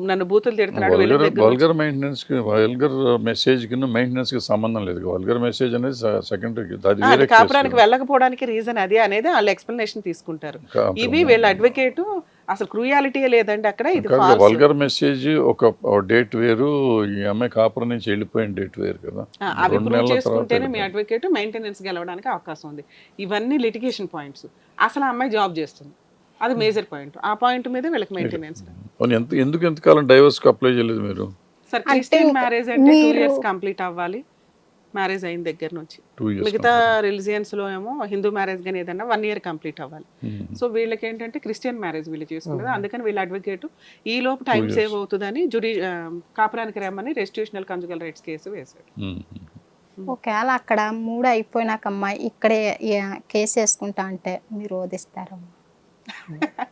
Speaker 1: నన్ను బూతులు తిడుతున్నాడు.
Speaker 6: వల్గర్ మెయింటెనెన్స్ కి వల్గర్ మెసేజ్ కి మెయింటెనెన్స్ కి సంబంధం లేదు. వల్గర్ మెసేజ్ అనేది సెకండరీ.
Speaker 1: కాపురానికి వెళ్ళకపోవడానికి రీజన్ అది అనేది వాళ్ళు ఎక్స్ప్లెనేషన్ తీసుకుంటారు. ఇవి వీళ్ళ అడ్వకేట్ అసలు క్రూయాలిటీ లేదండి అక్కడ. ఇది
Speaker 6: వల్గర్ మెసేజ్ ఒక డేట్ వేరు, ఈ అమ్మాయి కాపురం నుంచి వెళ్ళిపోయిన డేట్ వేరు కదా.
Speaker 1: అవి ప్రూవ్ చేసుకుంటేనే మీ అడ్వకేట్ మెయింటెనెన్స్ గెలవడానికి అవకాశం ఉంది. ఇవన్నీ లిటిగేషన్ పాయింట్స్. అసలు ఆ అమ్మాయి జాబ్ చేస్తుంది, అది మేజర్ పాయింట్. ఆ పాయింట్ మీద వీళ్ళకి మెయింటెనెన్స్.
Speaker 6: ఎందుకు ఎంతకాలం డైవర్స్ కి అప్లై చేయలేదు మీరు?
Speaker 1: సార్ క్రిస్టియన్ మ్యారేజ్ అంటే 2 years కంప్లీట్ అవ్వాలి మ్యారేజ్ అయిన దగ్గర నుంచి. మిగతా రిలీజియన్స్ లో ఏమో హిందూ మ్యారేజ్ కానీ ఏదన్నా 1 year కంప్లీట్ అవ్వాలి. సో వీళ్ళకి ఏంటంటే క్రిస్టియన్ మ్యారేజ్ వీళ్ళు చేసుకున్నది. అందుకని వీళ్ళ అడ్వకేట్ ఈ లోపు టైం సేవ్ అవుతుందని కాపురానికి రమ్మని రెస్టిట్యూషనల్ కంజుగల్ రైట్స్ కేసు వేశాడు.
Speaker 2: ఒకవేళ అక్కడ 3 అయిపోయినాక అమ్మాయి ఇక్కడే కేసు వేసుకుంటా అంటే మీరు ఓదిస్తారమ్మా?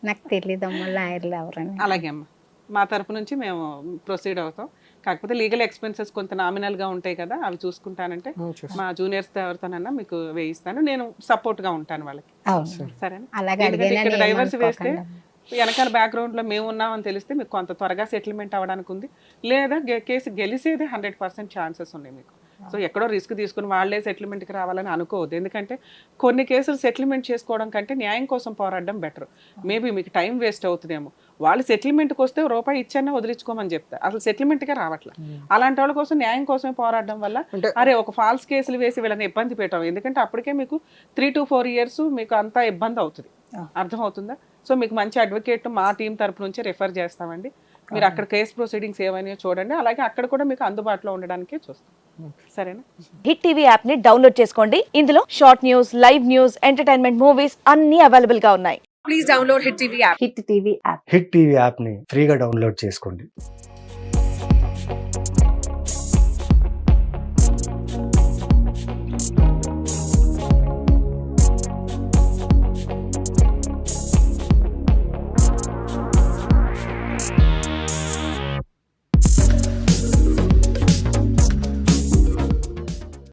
Speaker 2: నాకు తెలియదమ్మా లాయర్లు ఎవరని.
Speaker 1: అలాగే అమ్మా, మా తరపు నుంచి మేము ప్రొసీడ్ అవుతాం. కాకపోతే లీగల్ ఎక్స్పెన్సెస్ కొంత నామినల్గా ఉంటాయి కదా, అవి చూసుకుంటానంటే మా జూనియర్స్ ఎవరితోనన్నా మీకు వేయిస్తాను. నేను సపోర్ట్గా ఉంటాను వాళ్ళకి. సరేనా? ఎందుకంటే ఇక్కడ డైవర్స్ వేస్తే వెనకాల బ్యాక్గ్రౌండ్లో మేము ఉన్నామని తెలిస్తే మీకు కొంత త్వరగా సెటిల్మెంట్ అవ్వడానికి ఉంది. లేదా కేసు గెలిసేది 100% ఛాన్సెస్ ఉన్నాయి మీకు. సో ఎక్కడో రిస్క్ తీసుకుని వాళ్ళే సెటిల్మెంట్కి రావాలని అనుకోవద్దు. ఎందుకంటే కొన్ని కేసులు సెటిల్మెంట్ చేసుకోవడం కంటే న్యాయం కోసం పోరాడడం బెటర్. మేబీ మీకు టైం వేస్ట్ అవుతుందేమో. వాళ్ళు సెటిల్మెంట్కి వస్తే రూపాయి ఇచ్చన్నా వదిలించుకోమని చెప్తారు, అసలు సెటిల్మెంట్గా రావట్లేదు. అలాంటి వాళ్ళ కోసం న్యాయం కోసమే పోరాడడం వల్ల అరే ఒక ఫాల్స్ కేసులు వేసి వీళ్ళని ఇబ్బంది పెట్టాం. ఎందుకంటే అప్పటికే మీకు 3 to 4 years మీకు అంతా ఇబ్బంది అవుతుంది. అర్థమవుతుందా? సో మీకు మంచి అడ్వకేట్ మా టీం తరపు నుంచి రిఫర్ చేస్తామండి. మీరు అక్కడ కేసు ప్రొసీడింగ్స్ ఏమైనా చూడండి. అలాగే అక్కడ కూడా మీకు అందుబాటులో ఉండడానికి చూస్తాం. సరేనా?
Speaker 7: హిట్ టీవీ యాప్ ని డౌన్లోడ్ చేసుకోండి. ఇందులో short news, live news, entertainment movies అన్ని అవైలబుల్ గా ఉన్నాయి. Please download hit TV app.
Speaker 8: Hit TV యాప్ని ఫ్రీగా డౌన్లోడ్ చేసుకోండి.